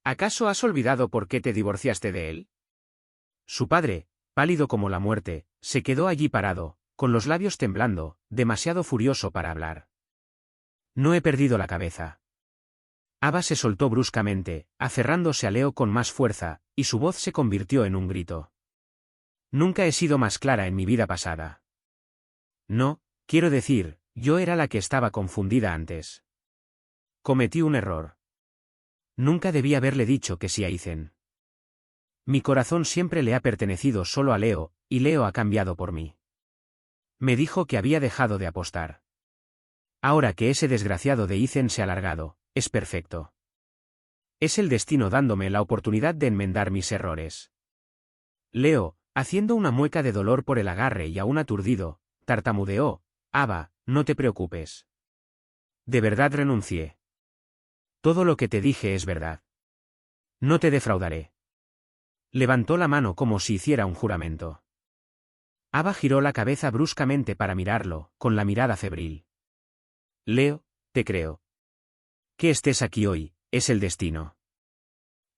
¿Acaso has olvidado por qué te divorciaste de él?» Su padre, pálido como la muerte, se quedó allí parado, con los labios temblando, demasiado furioso para hablar. «No he perdido la cabeza». Ava se soltó bruscamente, aferrándose a Leo con más fuerza, y su voz se convirtió en un grito. «Nunca he sido más clara en mi vida pasada. No, quiero decir, yo era la que estaba confundida antes. Cometí un error. Nunca debí haberle dicho que sí a Ethan. Mi corazón siempre le ha pertenecido solo a Leo, y Leo ha cambiado por mí. Me dijo que había dejado de apostar. Ahora que ese desgraciado de Ethan se ha largado, es perfecto. Es el destino dándome la oportunidad de enmendar mis errores». Leo, haciendo una mueca de dolor por el agarre y aún aturdido, tartamudeó: «Ava, no te preocupes. De verdad renuncié. Todo lo que te dije es verdad. No te defraudaré». Levantó la mano como si hiciera un juramento. Ava giró la cabeza bruscamente para mirarlo, con la mirada febril. «Leo, te creo. Que estés aquí hoy, es el destino.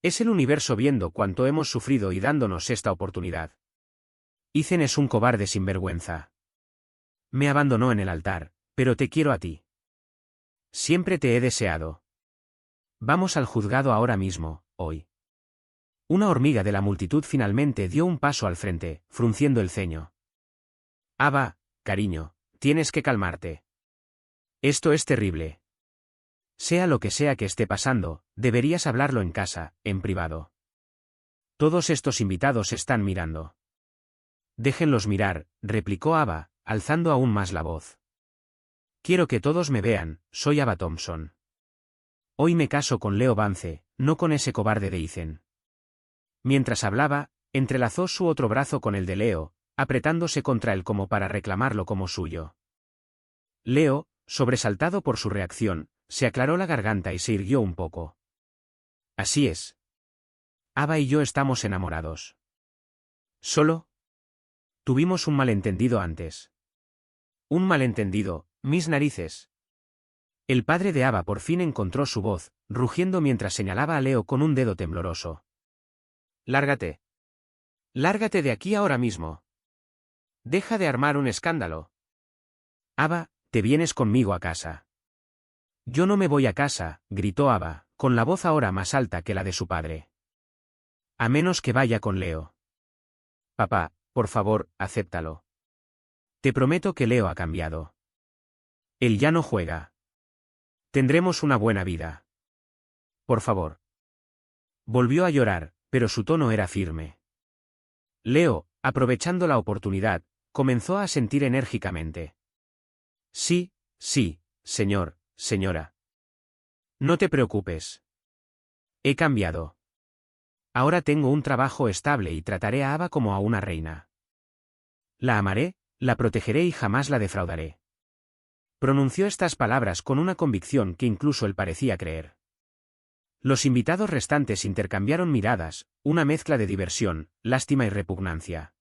Es el universo viendo cuánto hemos sufrido y dándonos esta oportunidad. Ethan es un cobarde sinvergüenza. Me abandonó en el altar, pero te quiero a ti. Siempre te he deseado. Vamos al juzgado ahora mismo, hoy». Una hormiga de la multitud finalmente dio un paso al frente, frunciendo el ceño. «Ava, cariño, tienes que calmarte. Esto es terrible. Sea lo que sea que esté pasando, deberías hablarlo en casa, en privado. Todos estos invitados están mirando». «Déjenlos mirar», replicó Ava, alzando aún más la voz. «Quiero que todos me vean, soy Ava Thompson. Hoy me caso con Leo Vance, no con ese cobarde de Ethan». Mientras hablaba, entrelazó su otro brazo con el de Leo, apretándose contra él como para reclamarlo como suyo. Leo, sobresaltado por su reacción, se aclaró la garganta y se irguió un poco. «Así es. Ava y yo estamos enamorados. Solo tuvimos un malentendido antes». «¿Un malentendido, mis narices?» El padre de Ava por fin encontró su voz, rugiendo mientras señalaba a Leo con un dedo tembloroso. «Lárgate. Lárgate de aquí ahora mismo. Deja de armar un escándalo. Ava, te vienes conmigo a casa». «Yo no me voy a casa», gritó Ava, con la voz ahora más alta que la de su padre. A menos que vaya con Leo. Papá, por favor, acéptalo. Te prometo que Leo ha cambiado. Él ya no juega. Tendremos una buena vida. Por favor. Volvió a llorar, pero su tono era firme. Leo, aprovechando la oportunidad, comenzó a asentir enérgicamente. Sí, sí, señor, señora. No te preocupes. He cambiado. Ahora tengo un trabajo estable y trataré a Ava como a una reina. La amaré, la protegeré y jamás la defraudaré. Pronunció estas palabras con una convicción que incluso él parecía creer. Los invitados restantes intercambiaron miradas, una mezcla de diversión, lástima y repugnancia.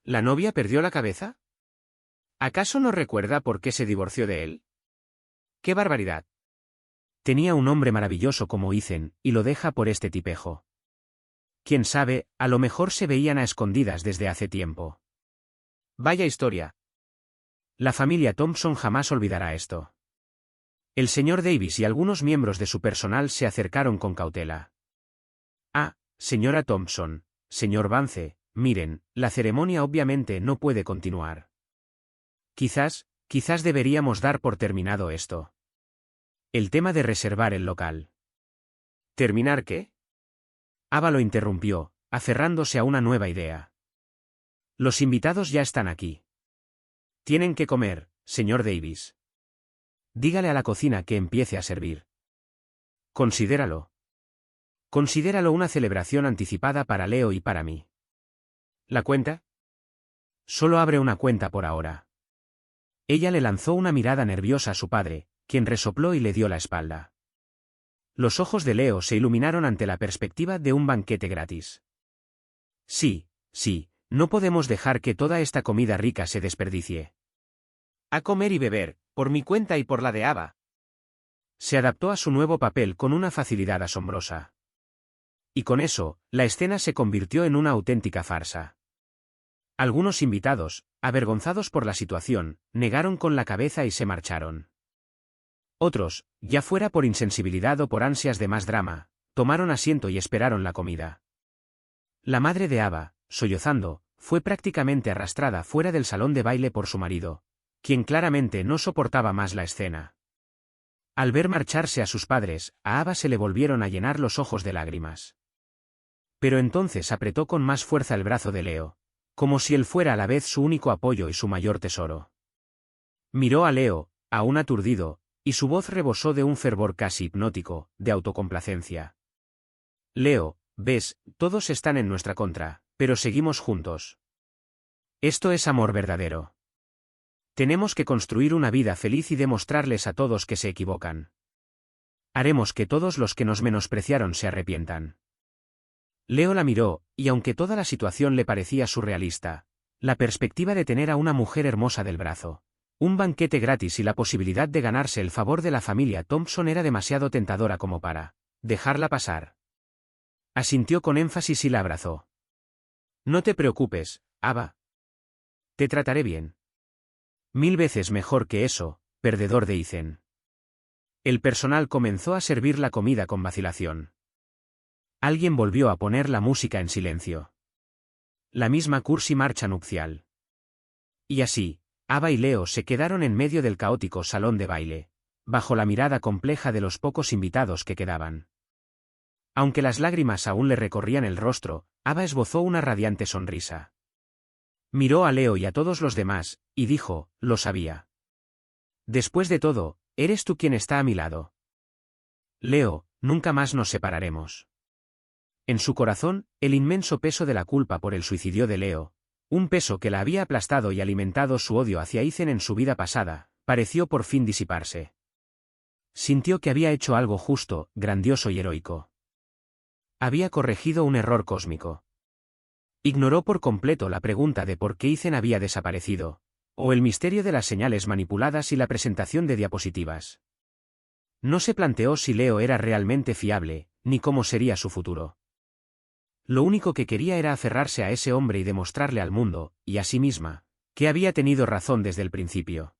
¿La novia perdió la cabeza? ¿Acaso no recuerda por qué se divorció de él? ¡Qué barbaridad! Tenía un hombre maravilloso como Ethan, y lo deja por este tipejo. Quién sabe, a lo mejor se veían a escondidas desde hace tiempo. Vaya historia. La familia Thompson jamás olvidará esto. El señor Davis y algunos miembros de su personal se acercaron con cautela. Ah, señora Thompson, señor Vance, miren, la ceremonia obviamente no puede continuar. Quizás deberíamos dar por terminado esto. El tema de reservar el local. ¿Terminar qué? Ava lo interrumpió, aferrándose a una nueva idea. Los invitados ya están aquí. Tienen que comer, señor Davis. Dígale a la cocina que empiece a servir. Considéralo. Considéralo una celebración anticipada para Leo y para mí. ¿La cuenta? Solo abre una cuenta por ahora. Ella le lanzó una mirada nerviosa a su padre, quien resopló y le dio la espalda. Los ojos de Leo se iluminaron ante la perspectiva de un banquete gratis. Sí, sí, no podemos dejar que toda esta comida rica se desperdicie. A comer y beber, por mi cuenta y por la de Ava. Se adaptó a su nuevo papel con una facilidad asombrosa. Y con eso, la escena se convirtió en una auténtica farsa. Algunos invitados, avergonzados por la situación, negaron con la cabeza y se marcharon. Otros, ya fuera por insensibilidad o por ansias de más drama, tomaron asiento y esperaron la comida. La madre de Ava, sollozando, fue prácticamente arrastrada fuera del salón de baile por su marido, quien claramente no soportaba más la escena. Al ver marcharse a sus padres, a Ava se le volvieron a llenar los ojos de lágrimas. Pero entonces apretó con más fuerza el brazo de Leo, como si él fuera a la vez su único apoyo y su mayor tesoro. Miró a Leo, aún aturdido, y su voz rebosó de un fervor casi hipnótico, de autocomplacencia. Leo, ves, todos están en nuestra contra, pero seguimos juntos. Esto es amor verdadero. Tenemos que construir una vida feliz y demostrarles a todos que se equivocan. Haremos que todos los que nos menospreciaron se arrepientan. Leo la miró, y aunque toda la situación le parecía surrealista, la perspectiva de tener a una mujer hermosa del brazo, un banquete gratis y la posibilidad de ganarse el favor de la familia Thompson era demasiado tentadora como para dejarla pasar. Asintió con énfasis y la abrazó. No te preocupes, Ava. Te trataré bien. 1000 veces mejor que eso, perdedor de Ethan. El personal comenzó a servir la comida con vacilación. Alguien volvió a poner la música en silencio. La misma cursi marcha nupcial. Y así, Ava y Leo se quedaron en medio del caótico salón de baile, bajo la mirada compleja de los pocos invitados que quedaban. Aunque las lágrimas aún le recorrían el rostro, Ava esbozó una radiante sonrisa. Miró a Leo y a todos los demás, y dijo, lo sabía. Después de todo, eres tú quien está a mi lado. Leo, nunca más nos separaremos. En su corazón, el inmenso peso de la culpa por el suicidio de Leo, un peso que la había aplastado y alimentado su odio hacia Ethan en su vida pasada, pareció por fin disiparse. Sintió que había hecho algo justo, grandioso y heroico. Había corregido un error cósmico. Ignoró por completo la pregunta de por qué Ethan había desaparecido, o el misterio de las señales manipuladas y la presentación de diapositivas. No se planteó si Leo era realmente fiable, ni cómo sería su futuro. Lo único que quería era aferrarse a ese hombre y demostrarle al mundo, y a sí misma, que había tenido razón desde el principio.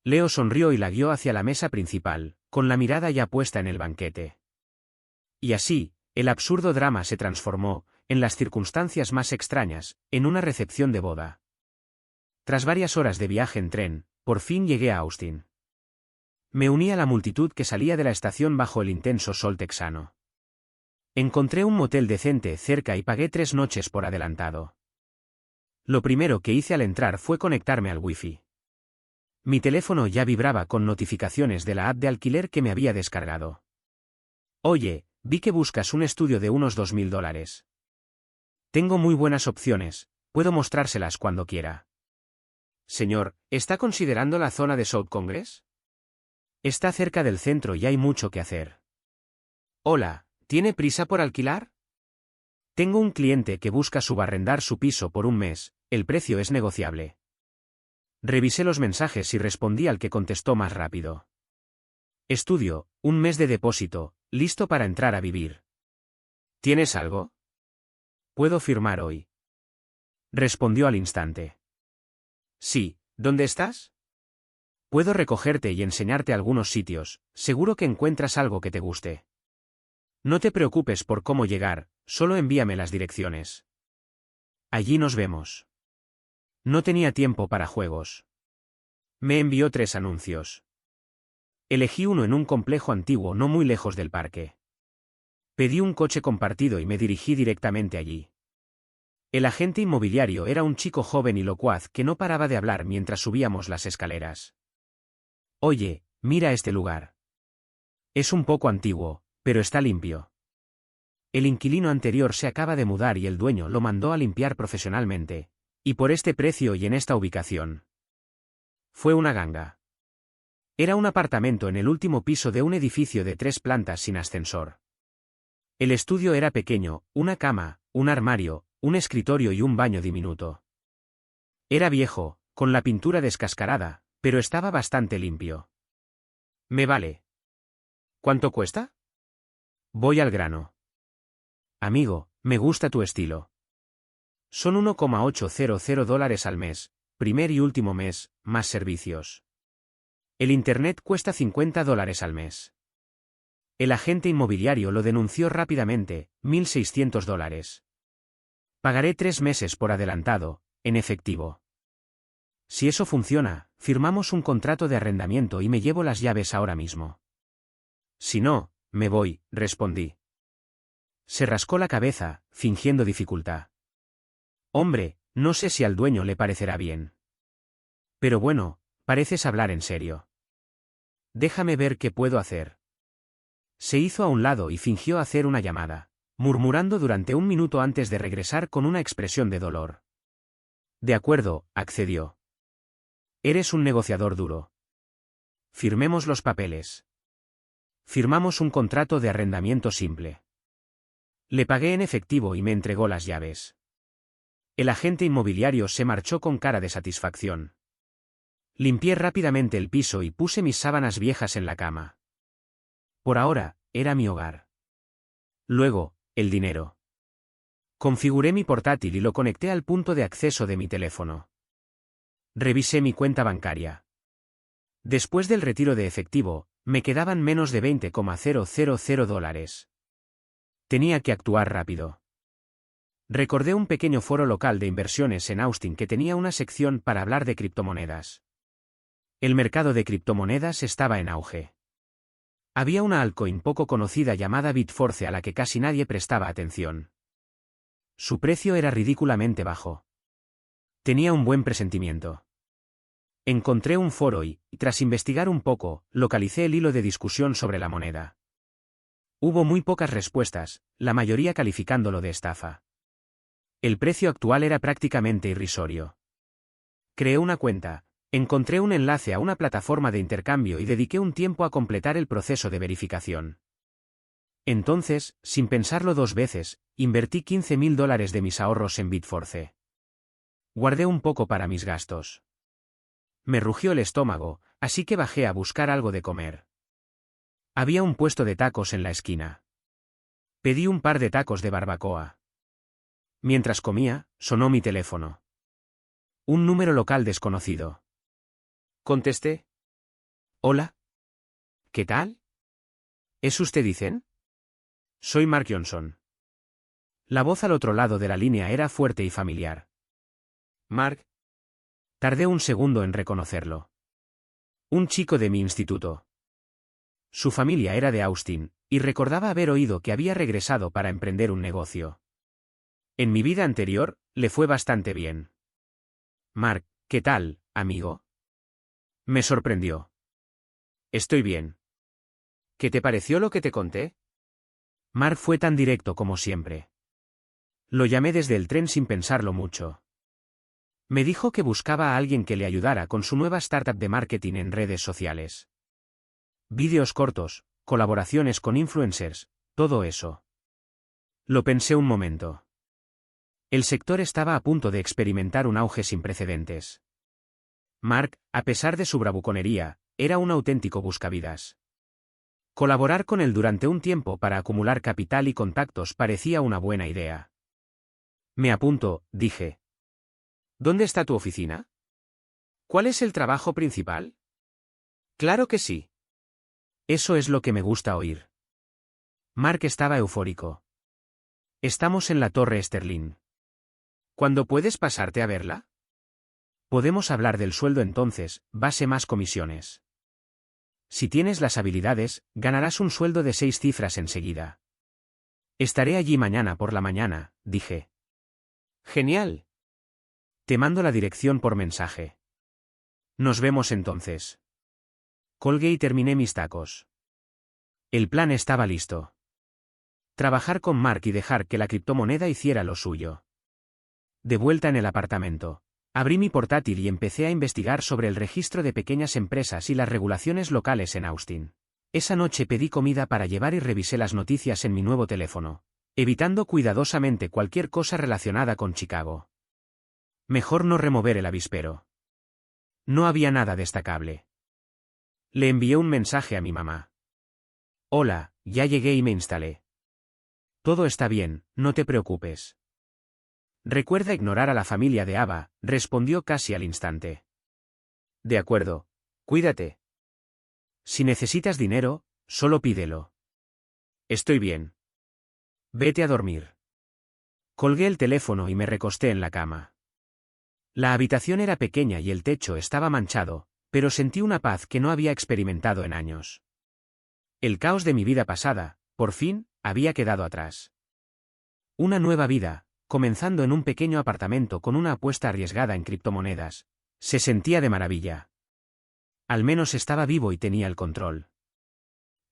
Leo sonrió y la guió hacia la mesa principal, con la mirada ya puesta en el banquete. Y así, El absurdo drama se transformó, en las circunstancias más extrañas, en una recepción de boda. Tras varias horas de viaje en tren, por fin llegué a Austin. Me uní a la multitud que salía de la estación bajo el intenso sol texano. Encontré un motel decente cerca y pagué 3 noches por adelantado. Lo primero que hice al entrar fue conectarme al Wi-Fi. Mi teléfono ya vibraba con notificaciones de la app de alquiler que me había descargado. Oye, vi que buscas un estudio de unos $2000. Tengo muy buenas opciones, puedo mostrárselas cuando quiera. Señor, ¿está considerando la zona de South Congress? Está cerca del centro y hay mucho que hacer. Hola, ¿tiene prisa por alquilar? Tengo un cliente que busca subarrendar su piso por un mes, el precio es negociable. Revisé los mensajes y respondí al que contestó más rápido. Estudio, un mes de depósito, listo para entrar a vivir. ¿Tienes algo? ¿Puedo firmar hoy? Respondió al instante. Sí, ¿dónde estás? Puedo recogerte y enseñarte algunos sitios, seguro que encuentras algo que te guste. No te preocupes por cómo llegar, solo envíame las direcciones. Allí nos vemos. No tenía tiempo para juegos. Me envió 3 anuncios. Elegí uno en un complejo antiguo no muy lejos del parque. Pedí un coche compartido y me dirigí directamente allí. El agente inmobiliario era un chico joven y locuaz que no paraba de hablar mientras subíamos las escaleras. Oye, mira este lugar. Es un poco antiguo, pero está limpio. El inquilino anterior se acaba de mudar y el dueño lo mandó a limpiar profesionalmente, y por este precio y en esta ubicación. Fue una ganga. Era un apartamento en el último piso de un edificio de 3 plantas sin ascensor. El estudio era pequeño, una cama, un armario, un escritorio y un baño diminuto. Era viejo, con la pintura descascarada, pero estaba bastante limpio. Me vale. ¿Cuánto cuesta? Voy al grano. Amigo, me gusta tu estilo. Son $1,800 al mes, primer y último mes, más servicios. El internet cuesta $50 al mes. El agente inmobiliario lo denunció rápidamente, $1,600. Pagaré 3 meses por adelantado, en efectivo. Si eso funciona, firmamos un contrato de arrendamiento y me llevo las llaves ahora mismo. Si no, me voy, respondí. Se rascó la cabeza, fingiendo dificultad. Hombre, no sé si al dueño le parecerá bien. Pero bueno, pareces hablar en serio. Déjame ver qué puedo hacer. Se hizo a un lado y fingió hacer una llamada, murmurando durante 1 minuto antes de regresar con una expresión de dolor. De acuerdo, accedió. Eres un negociador duro. Firmemos los papeles. Firmamos un contrato de arrendamiento simple. Le pagué en efectivo y me entregó las llaves. El agente inmobiliario se marchó con cara de satisfacción. Limpié rápidamente el piso y puse mis sábanas viejas en la cama. Por ahora, era mi hogar. Luego, el dinero. Configuré mi portátil y lo conecté al punto de acceso de mi teléfono. Revisé mi cuenta bancaria. Después del retiro de efectivo, me quedaban menos de $20,000. Tenía que actuar rápido. Recordé un pequeño foro local de inversiones en Austin que tenía una sección para hablar de criptomonedas. El mercado de criptomonedas estaba en auge. Había una altcoin poco conocida llamada Bitforce a la que casi nadie prestaba atención. Su precio era ridículamente bajo. Tenía un buen presentimiento. Encontré un foro y, tras investigar un poco, localicé el hilo de discusión sobre la moneda. Hubo muy pocas respuestas, la mayoría calificándolo de estafa. El precio actual era prácticamente irrisorio. Creé una cuenta, encontré un enlace a una plataforma de intercambio y dediqué un tiempo a completar el proceso de verificación. Entonces, sin pensarlo 2 veces, invertí $15,000 de mis ahorros en Bitforce. Guardé un poco para mis gastos. Me rugió el estómago, así que bajé a buscar algo de comer. Había un puesto de tacos en la esquina. Pedí un par de tacos de barbacoa. Mientras comía, sonó mi teléfono. Un número local desconocido. Contesté. Hola. ¿Qué tal? ¿Es usted Ethan? Soy Mark Johnson. La voz al otro lado de la línea era fuerte y familiar. Mark. Tardé un segundo en reconocerlo. Un chico de mi instituto. Su familia era de Austin, y recordaba haber oído que había regresado para emprender un negocio. En mi vida anterior, le fue bastante bien. Mark, ¿qué tal, amigo? Me sorprendió. Estoy bien. ¿Qué te pareció lo que te conté? Mark fue tan directo como siempre. Lo llamé desde el tren sin pensarlo mucho. Me dijo que buscaba a alguien que le ayudara con su nueva startup de marketing en redes sociales. Vídeos cortos, colaboraciones con influencers, todo eso. Lo pensé un momento. El sector estaba a punto de experimentar un auge sin precedentes. Mark, a pesar de su bravuconería, era un auténtico buscavidas. Colaborar con él durante un tiempo para acumular capital y contactos parecía una buena idea. Me apunto, dije. ¿Dónde está tu oficina? ¿Cuál es el trabajo principal? Claro que sí. Eso es lo que me gusta oír. Mark estaba eufórico. Estamos en la Torre Sterling. ¿Cuándo puedes pasarte a verla? Podemos hablar del sueldo entonces, base más comisiones. Si tienes las habilidades, ganarás un sueldo de 6 cifras enseguida. Estaré allí mañana por la mañana, dije. Genial. Te mando la dirección por mensaje. Nos vemos entonces. Colgué y terminé mis tacos. El plan estaba listo. Trabajar con Mark y dejar que la criptomoneda hiciera lo suyo. De vuelta en el apartamento, abrí mi portátil y empecé a investigar sobre el registro de pequeñas empresas y las regulaciones locales en Austin. Esa noche pedí comida para llevar y revisé las noticias en mi nuevo teléfono, evitando cuidadosamente cualquier cosa relacionada con Chicago. Mejor no remover el avispero. No había nada destacable. Le envié un mensaje a mi mamá. Hola, ya llegué y me instalé. Todo está bien, no te preocupes. Recuerda ignorar a la familia de Ava, respondió casi al instante. De acuerdo. Cuídate. Si necesitas dinero, solo pídelo. Estoy bien. Vete a dormir. Colgué el teléfono y me recosté en la cama. La habitación era pequeña y el techo estaba manchado, pero sentí una paz que no había experimentado en años. El caos de mi vida pasada, por fin, había quedado atrás. Una nueva vida, comenzando en un pequeño apartamento con una apuesta arriesgada en criptomonedas, se sentía de maravilla. Al menos estaba vivo y tenía el control.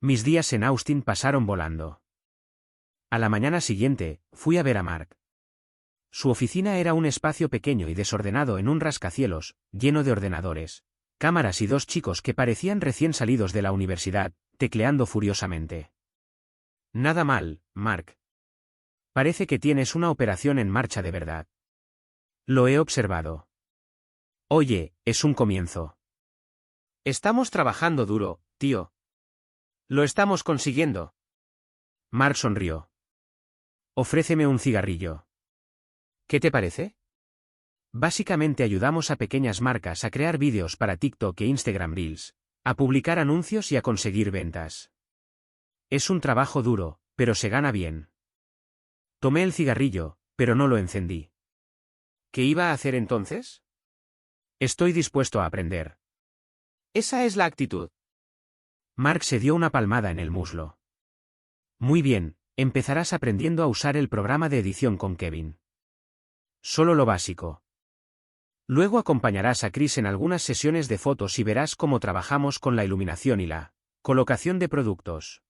Mis días en Austin pasaron volando. A la mañana siguiente, fui a ver a Mark. Su oficina era un espacio pequeño y desordenado en un rascacielos, lleno de ordenadores, cámaras y 2 chicos que parecían recién salidos de la universidad, tecleando furiosamente. Nada mal, Mark. Parece que tienes una operación en marcha de verdad. Lo he observado. Oye, es un comienzo. Estamos trabajando duro, tío. Lo estamos consiguiendo. Mark sonrió. Ofréceme un cigarrillo. ¿Qué te parece? Básicamente ayudamos a pequeñas marcas a crear vídeos para TikTok e Instagram Reels, a publicar anuncios y a conseguir ventas. Es un trabajo duro, pero se gana bien. Tomé el cigarrillo, pero no lo encendí. ¿Qué iba a hacer entonces? Estoy dispuesto a aprender. Esa es la actitud. Mark se dio una palmada en el muslo. Muy bien, empezarás aprendiendo a usar el programa de edición con Kevin. Solo lo básico. Luego acompañarás a Chris en algunas sesiones de fotos y verás cómo trabajamos con la iluminación y la colocación de productos.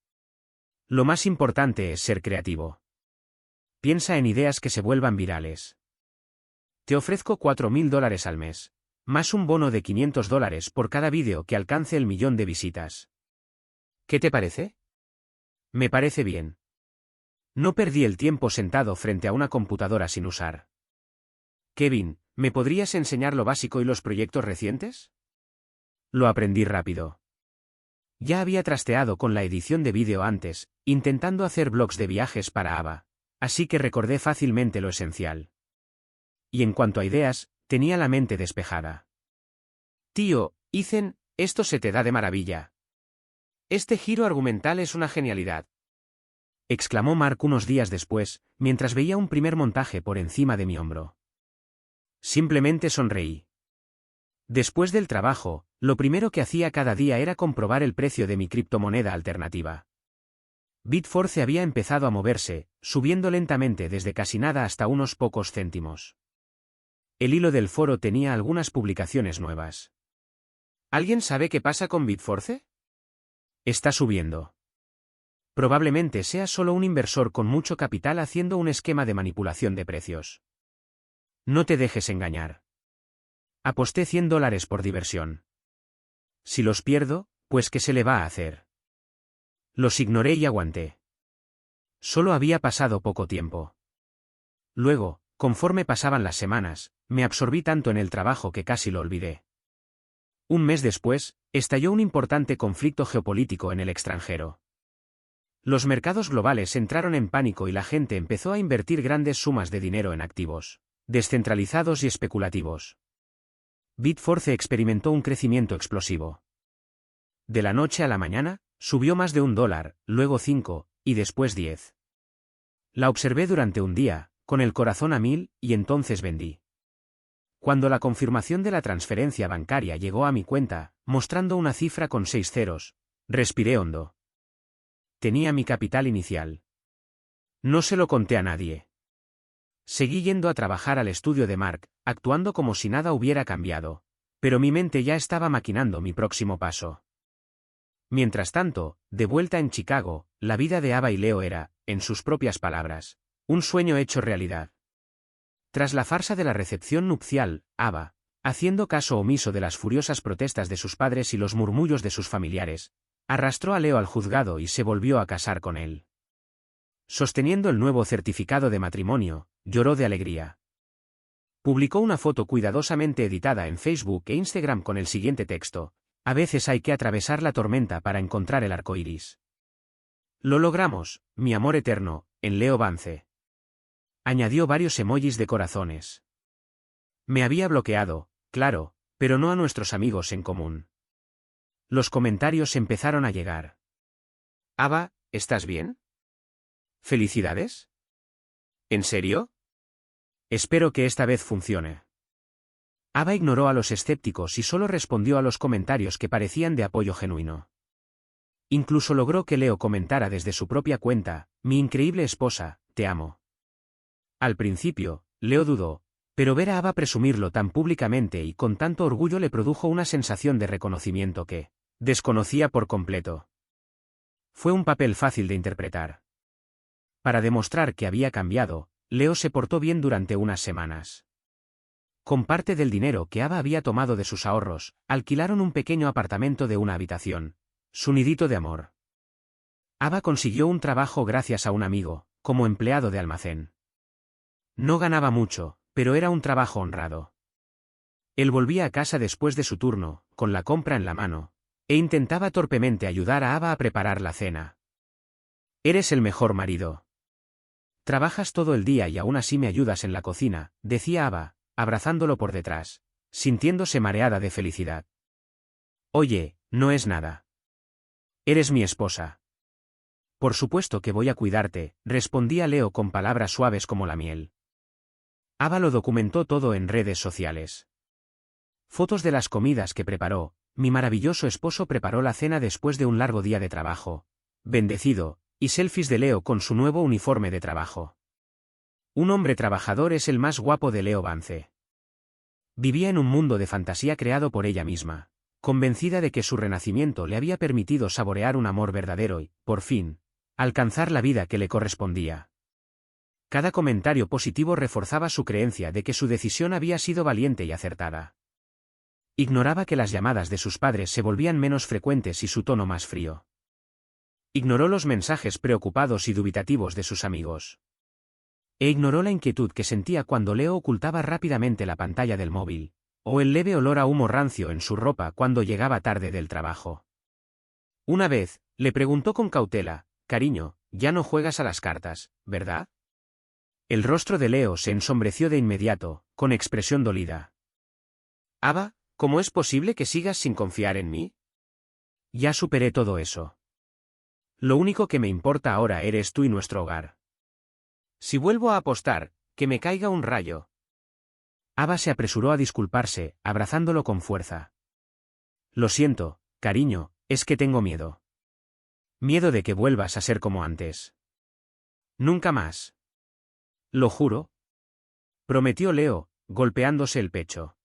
Lo más importante es ser creativo. Piensa en ideas que se vuelvan virales. Te ofrezco $4.000 al mes, más un bono de $500 por cada vídeo que alcance el 1.000.000 de visitas. ¿Qué te parece? Me parece bien. No perdí el tiempo sentado frente a una computadora sin usar. Kevin, ¿me podrías enseñar lo básico y los proyectos recientes? Lo aprendí rápido. Ya había trasteado con la edición de vídeo antes, intentando hacer blogs de viajes para Ava, así que recordé fácilmente lo esencial. Y en cuanto a ideas, tenía la mente despejada. Tío, Ethan, esto se te da de maravilla. Este giro argumental es una genialidad. exclamó Mark unos días después, mientras veía un primer montaje por encima de mi hombro. Simplemente sonreí. Después del trabajo, lo primero que hacía cada día era comprobar el precio de mi criptomoneda alternativa. Bitforce había empezado a moverse, subiendo lentamente desde casi nada hasta unos pocos céntimos. El hilo del foro tenía algunas publicaciones nuevas. ¿Alguien sabe qué pasa con Bitforce? Está subiendo. Probablemente sea solo un inversor con mucho capital haciendo un esquema de manipulación de precios. No te dejes engañar. Aposté $100 por diversión. Si los pierdo, pues ¿qué se le va a hacer? Los ignoré y aguanté. Solo había pasado poco tiempo. Luego, conforme pasaban las semanas, me absorbí tanto en el trabajo que casi lo olvidé. Un mes después, estalló un importante conflicto geopolítico en el extranjero. Los mercados globales entraron en pánico y la gente empezó a invertir grandes sumas de dinero en activos descentralizados y especulativos. Bitforce experimentó un crecimiento explosivo. De la noche a la mañana, subió más de $1, luego 5, y después 10. La observé durante un día, con el corazón a 1000, y entonces vendí. Cuando la confirmación de la transferencia bancaria llegó a mi cuenta, mostrando una cifra con 6 ceros, respiré hondo. Tenía mi capital inicial. No se lo conté a nadie. Seguí yendo a trabajar al estudio de Mark, actuando como si nada hubiera cambiado, pero mi mente ya estaba maquinando mi próximo paso. Mientras tanto, de vuelta en Chicago, la vida de Ava y Leo era, en sus propias palabras, un sueño hecho realidad. Tras la farsa de la recepción nupcial, Ava, haciendo caso omiso de las furiosas protestas de sus padres y los murmullos de sus familiares, arrastró a Leo al juzgado y se volvió a casar con él. Sosteniendo el nuevo certificado de matrimonio, lloró de alegría. Publicó una foto cuidadosamente editada en Facebook e Instagram con el siguiente texto: a veces hay que atravesar la tormenta para encontrar el arco iris. Lo logramos, mi amor eterno, en Leo Vance. Añadió varios emojis de corazones. Me había bloqueado, claro, pero no a nuestros amigos en común. Los comentarios empezaron a llegar. Ava, ¿estás bien? ¿Felicidades? ¿En serio? Espero que esta vez funcione. Ava ignoró a los escépticos y solo respondió a los comentarios que parecían de apoyo genuino. Incluso logró que Leo comentara desde su propia cuenta: mi increíble esposa, te amo. Al principio, Leo dudó, pero ver a Ava presumirlo tan públicamente y con tanto orgullo le produjo una sensación de reconocimiento que desconocía por completo. Fue un papel fácil de interpretar. Para demostrar que había cambiado, Leo se portó bien durante unas semanas. Con parte del dinero que Ava había tomado de sus ahorros, alquilaron un pequeño apartamento de una habitación, su nidito de amor. Ava consiguió un trabajo gracias a un amigo, como empleado de almacén. No ganaba mucho, pero era un trabajo honrado. Él volvía a casa después de su turno, con la compra en la mano, e intentaba torpemente ayudar a Ava a preparar la cena. Eres el mejor marido. Trabajas todo el día y aún así me ayudas en la cocina, decía Ava, abrazándolo por detrás, sintiéndose mareada de felicidad. Oye, no es nada. Eres mi esposa. Por supuesto que voy a cuidarte, respondía Leo con palabras suaves como la miel. Ava lo documentó todo en redes sociales. Fotos de las comidas que preparó: mi maravilloso esposo preparó la cena después de un largo día de trabajo, bendecido, y selfies de Leo con su nuevo uniforme de trabajo. Un hombre trabajador es el más guapo de Leo Vance. Vivía en un mundo de fantasía creado por ella misma, convencida de que su renacimiento le había permitido saborear un amor verdadero y, por fin, alcanzar la vida que le correspondía. Cada comentario positivo reforzaba su creencia de que su decisión había sido valiente y acertada. Ignoraba que las llamadas de sus padres se volvían menos frecuentes y su tono más frío. Ignoró los mensajes preocupados y dubitativos de sus amigos. E ignoró la inquietud que sentía cuando Leo ocultaba rápidamente la pantalla del móvil, o el leve olor a humo rancio en su ropa cuando llegaba tarde del trabajo. Una vez, le preguntó con cautela: cariño, ya no juegas a las cartas, ¿verdad? El rostro de Leo se ensombreció de inmediato, con expresión dolida. Ava, ¿cómo es posible que sigas sin confiar en mí? Ya superé todo eso. Lo único que me importa ahora eres tú y nuestro hogar. Si vuelvo a apostar, que me caiga un rayo. Ava se apresuró a disculparse, abrazándolo con fuerza. Lo siento, cariño, es que tengo miedo. Miedo de que vuelvas a ser como antes. Nunca más. Lo juro. Prometió Leo, golpeándose el pecho.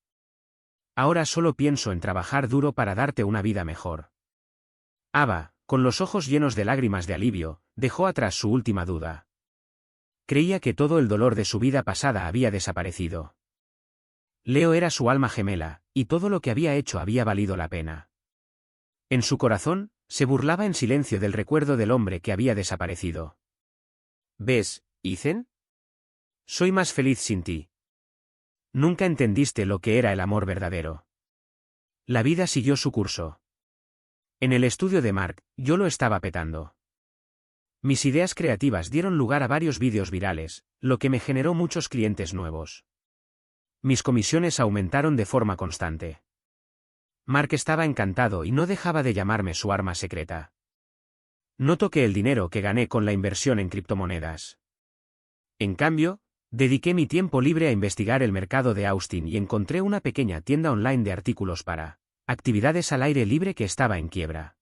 Ahora solo pienso en trabajar duro para darte una vida mejor. Ava, con los ojos llenos de lágrimas de alivio, dejó atrás su última duda. Creía que todo el dolor de su vida pasada había desaparecido. Leo era su alma gemela, y todo lo que había hecho había valido la pena. En su corazón, se burlaba en silencio del recuerdo del hombre que había desaparecido. ¿Ves, Ethan? Soy más feliz sin ti. Nunca entendiste lo que era el amor verdadero. La vida siguió su curso. En el estudio de Mark, yo lo estaba petando. Mis ideas creativas dieron lugar a varios vídeos virales, lo que me generó muchos clientes nuevos. Mis comisiones aumentaron de forma constante. Mark estaba encantado y no dejaba de llamarme su arma secreta. No toqué el dinero que gané con la inversión en criptomonedas. En cambio, dediqué mi tiempo libre a investigar el mercado de Austin y encontré una pequeña tienda online de artículos para actividades al aire libre que estaba en quiebra.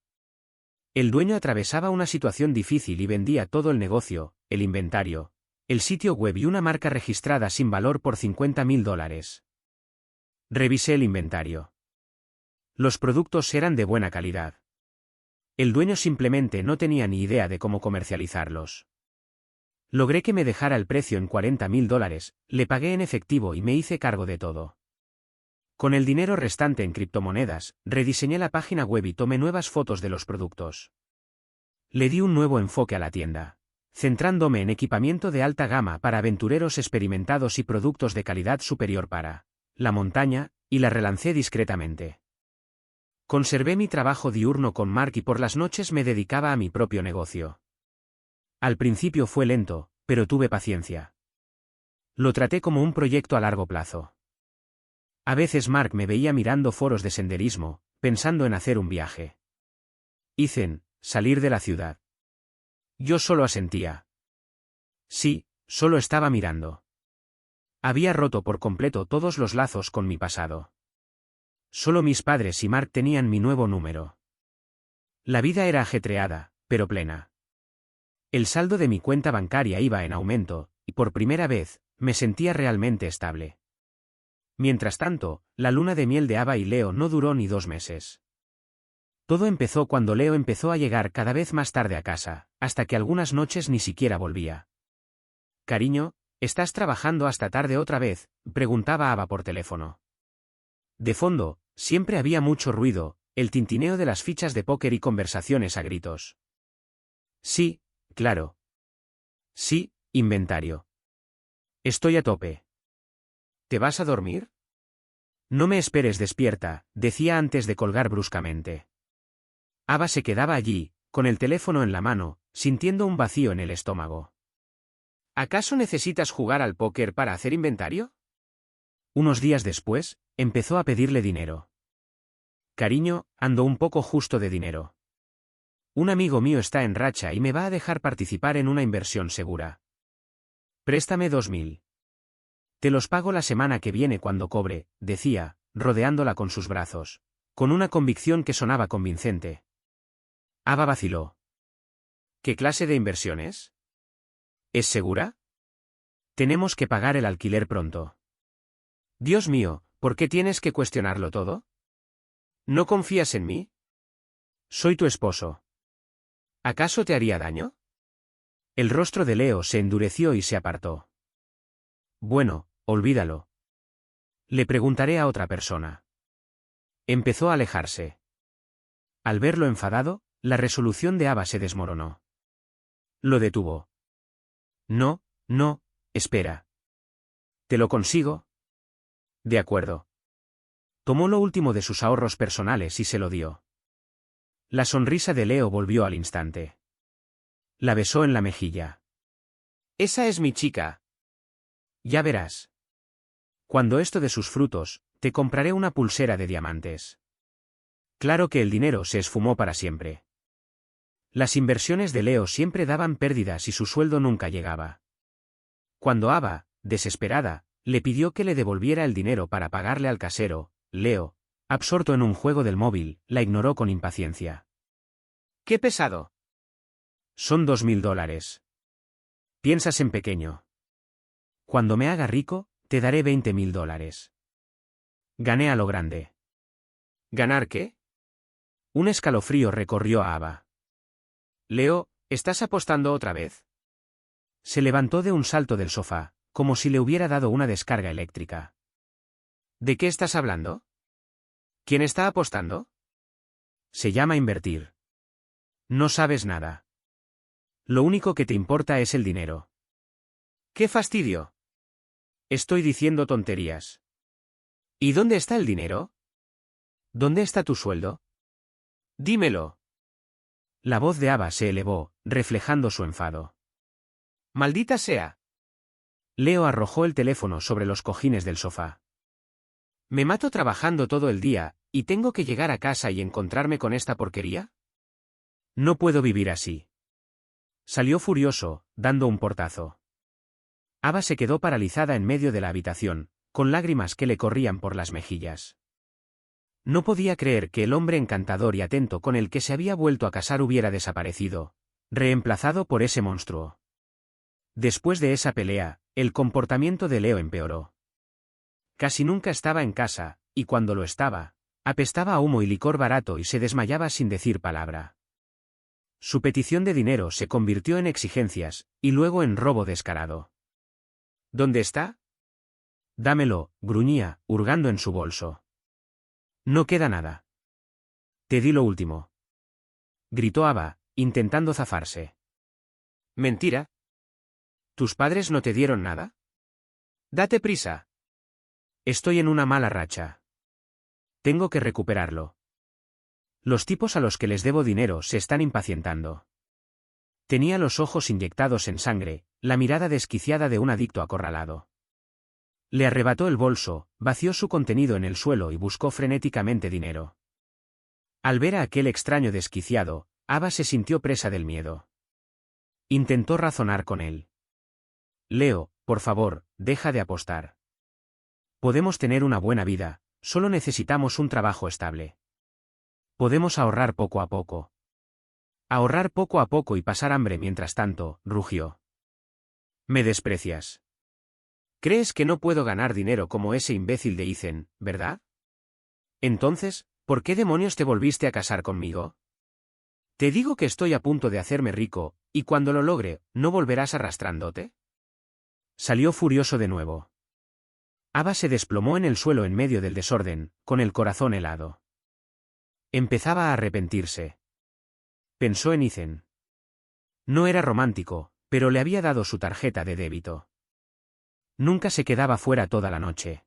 El dueño atravesaba una situación difícil y vendía todo el negocio, el inventario, el sitio web y una marca registrada sin valor por $50.000. Revisé el inventario. Los productos eran de buena calidad. El dueño simplemente no tenía ni idea de cómo comercializarlos. Logré que me dejara el precio en $40.000, le pagué en efectivo y me hice cargo de todo. Con el dinero restante en criptomonedas, rediseñé la página web y tomé nuevas fotos de los productos. Le di un nuevo enfoque a la tienda, centrándome en equipamiento de alta gama para aventureros experimentados y productos de calidad superior para la montaña, y la relancé discretamente. Conservé mi trabajo diurno con Mark y por las noches me dedicaba a mi propio negocio. Al principio fue lento, pero tuve paciencia. Lo traté como un proyecto a largo plazo. A veces Mark me veía mirando foros de senderismo, pensando en hacer un viaje. Ethan, salir de la ciudad. Yo solo asentía. Sí, solo estaba mirando. Había roto por completo todos los lazos con mi pasado. Solo mis padres y Mark tenían mi nuevo número. La vida era ajetreada, pero plena. El saldo de mi cuenta bancaria iba en aumento, y por primera vez, me sentía realmente estable. Mientras tanto, la luna de miel de Ava y Leo no duró ni 2 meses. Todo empezó cuando Leo empezó a llegar cada vez más tarde a casa, hasta que algunas noches ni siquiera volvía. Cariño, ¿estás trabajando hasta tarde otra vez?, preguntaba Ava por teléfono. De fondo, siempre había mucho ruido, el tintineo de las fichas de póker y conversaciones a gritos. Sí, claro. Sí, inventario. Estoy a tope. ¿Te vas a dormir? No me esperes despierta, decía antes de colgar bruscamente. Ava se quedaba allí, con el teléfono en la mano, sintiendo un vacío en el estómago. ¿Acaso necesitas jugar al póker para hacer inventario? Unos días después, empezó a pedirle dinero. Cariño, ando un poco justo de dinero. Un amigo mío está en racha y me va a dejar participar en una inversión segura. Préstame 2.000. Te los pago la semana que viene cuando cobre, decía, rodeándola con sus brazos, con una convicción que sonaba convincente. Ava vaciló. ¿Qué clase de inversión es? ¿Es segura? Tenemos que pagar el alquiler pronto. Dios mío, ¿por qué tienes que cuestionarlo todo? ¿No confías en mí? Soy tu esposo. ¿Acaso te haría daño? El rostro de Leo se endureció y se apartó. Bueno, olvídalo. Le preguntaré a otra persona. Empezó a alejarse. Al verlo enfadado, la resolución de Ava se desmoronó. Lo detuvo. No, no, espera. ¿Te lo consigo? De acuerdo. Tomó lo último de sus ahorros personales y se lo dio. La sonrisa de Leo volvió al instante. La besó en la mejilla. Esa es mi chica. Ya verás. Cuando esto dé sus frutos, te compraré una pulsera de diamantes. Claro que el dinero se esfumó para siempre. Las inversiones de Leo siempre daban pérdidas y su sueldo nunca llegaba. Cuando Ava, desesperada, le pidió que le devolviera el dinero para pagarle al casero, Leo, absorto en un juego del móvil, la ignoró con impaciencia. ¡Qué pesado! Son $2.000. Piensas en pequeño. Cuando me haga rico, te daré $20.000. Gané a lo grande. ¿Ganar qué? Un escalofrío recorrió a Ava. Leo, ¿estás apostando otra vez? Se levantó de un salto del sofá, como si le hubiera dado una descarga eléctrica. ¿De qué estás hablando? ¿Quién está apostando? Se llama invertir. No sabes nada. Lo único que te importa es el dinero. ¡Qué fastidio! Estoy diciendo tonterías. ¿Y dónde está el dinero? ¿Dónde está tu sueldo? Dímelo. La voz de Ava se elevó, reflejando su enfado. ¡Maldita sea! Leo arrojó el teléfono sobre los cojines del sofá. ¿Me mato trabajando todo el día, y tengo que llegar a casa y encontrarme con esta porquería? No puedo vivir así. Salió furioso, dando un portazo. Ava se quedó paralizada en medio de la habitación, con lágrimas que le corrían por las mejillas. No podía creer que el hombre encantador y atento con el que se había vuelto a casar hubiera desaparecido, reemplazado por ese monstruo. Después de esa pelea, el comportamiento de Leo empeoró. Casi nunca estaba en casa, y cuando lo estaba, apestaba a humo y licor barato y se desmayaba sin decir palabra. Su petición de dinero se convirtió en exigencias, y luego en robo descarado. ¿Dónde está? Dámelo, gruñía, hurgando en su bolso. No queda nada. Te di lo último. Gritó Ava, intentando zafarse. Mentira. ¿Tus padres no te dieron nada? Date prisa. Estoy en una mala racha. Tengo que recuperarlo. Los tipos a los que les debo dinero se están impacientando. Tenía los ojos inyectados en sangre, la mirada desquiciada de un adicto acorralado. Le arrebató el bolso, vació su contenido en el suelo y buscó frenéticamente dinero. Al ver a aquel extraño desquiciado, Ava se sintió presa del miedo. Intentó razonar con él. Leo, por favor, deja de apostar. Podemos tener una buena vida, solo necesitamos un trabajo estable. Podemos ahorrar poco a poco. Ahorrar poco a poco y pasar hambre mientras tanto, rugió. Me desprecias. ¿Crees que no puedo ganar dinero como ese imbécil de Ethan, verdad? Entonces, ¿por qué demonios te volviste a casar conmigo? Te digo que estoy a punto de hacerme rico, y cuando lo logre, ¿no volverás arrastrándote? Salió furioso de nuevo. Ava se desplomó en el suelo en medio del desorden, con el corazón helado. Empezaba a arrepentirse. Pensó en Ethan. No era romántico, pero le había dado su tarjeta de débito. Nunca se quedaba fuera toda la noche.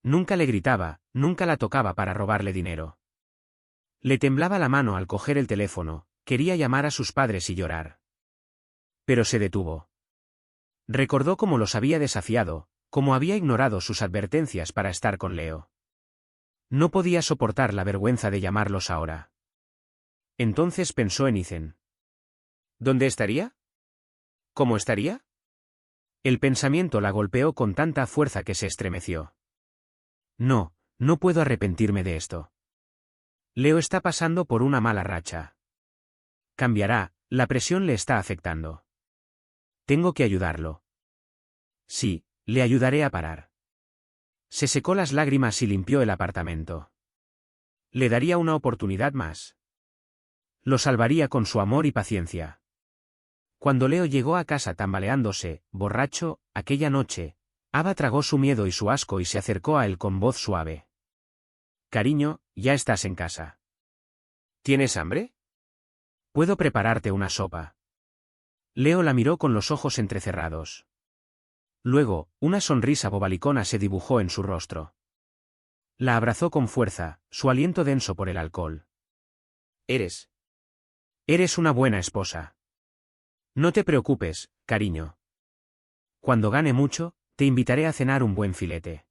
Nunca le gritaba, nunca la tocaba para robarle dinero. Le temblaba la mano al coger el teléfono, quería llamar a sus padres y llorar. Pero se detuvo. Recordó cómo los había desafiado, cómo había ignorado sus advertencias para estar con Leo. No podía soportar la vergüenza de llamarlos ahora. Entonces pensó en Ethan. ¿Dónde estaría? ¿Cómo estaría? El pensamiento la golpeó con tanta fuerza que se estremeció. No, no puedo arrepentirme de esto. Leo está pasando por una mala racha. Cambiará, la presión le está afectando. Tengo que ayudarlo. Sí, le ayudaré a parar. Se secó las lágrimas y limpió el apartamento. Le daría una oportunidad más. Lo salvaría con su amor y paciencia. Cuando Leo llegó a casa tambaleándose, borracho, aquella noche, Ava tragó su miedo y su asco y se acercó a él con voz suave. Cariño, ya estás en casa. ¿Tienes hambre? Puedo prepararte una sopa. Leo la miró con los ojos entrecerrados. Luego, una sonrisa bobalicona se dibujó en su rostro. La abrazó con fuerza, su aliento denso por el alcohol. Eres una buena esposa. No te preocupes, cariño. Cuando gane mucho, te invitaré a cenar un buen filete.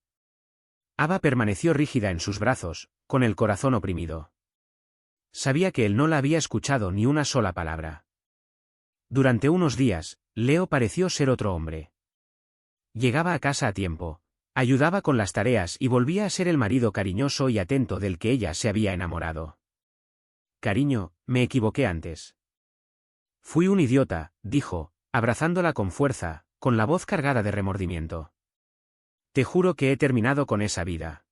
Ava permaneció rígida en sus brazos, con el corazón oprimido. Sabía que él no la había escuchado ni una sola palabra. Durante unos días, Leo pareció ser otro hombre. Llegaba a casa a tiempo, ayudaba con las tareas y volvía a ser el marido cariñoso y atento del que ella se había enamorado. Cariño, me equivoqué antes. Fui un idiota, dijo, abrazándola con fuerza, con la voz cargada de remordimiento. Te juro que he terminado con esa vida.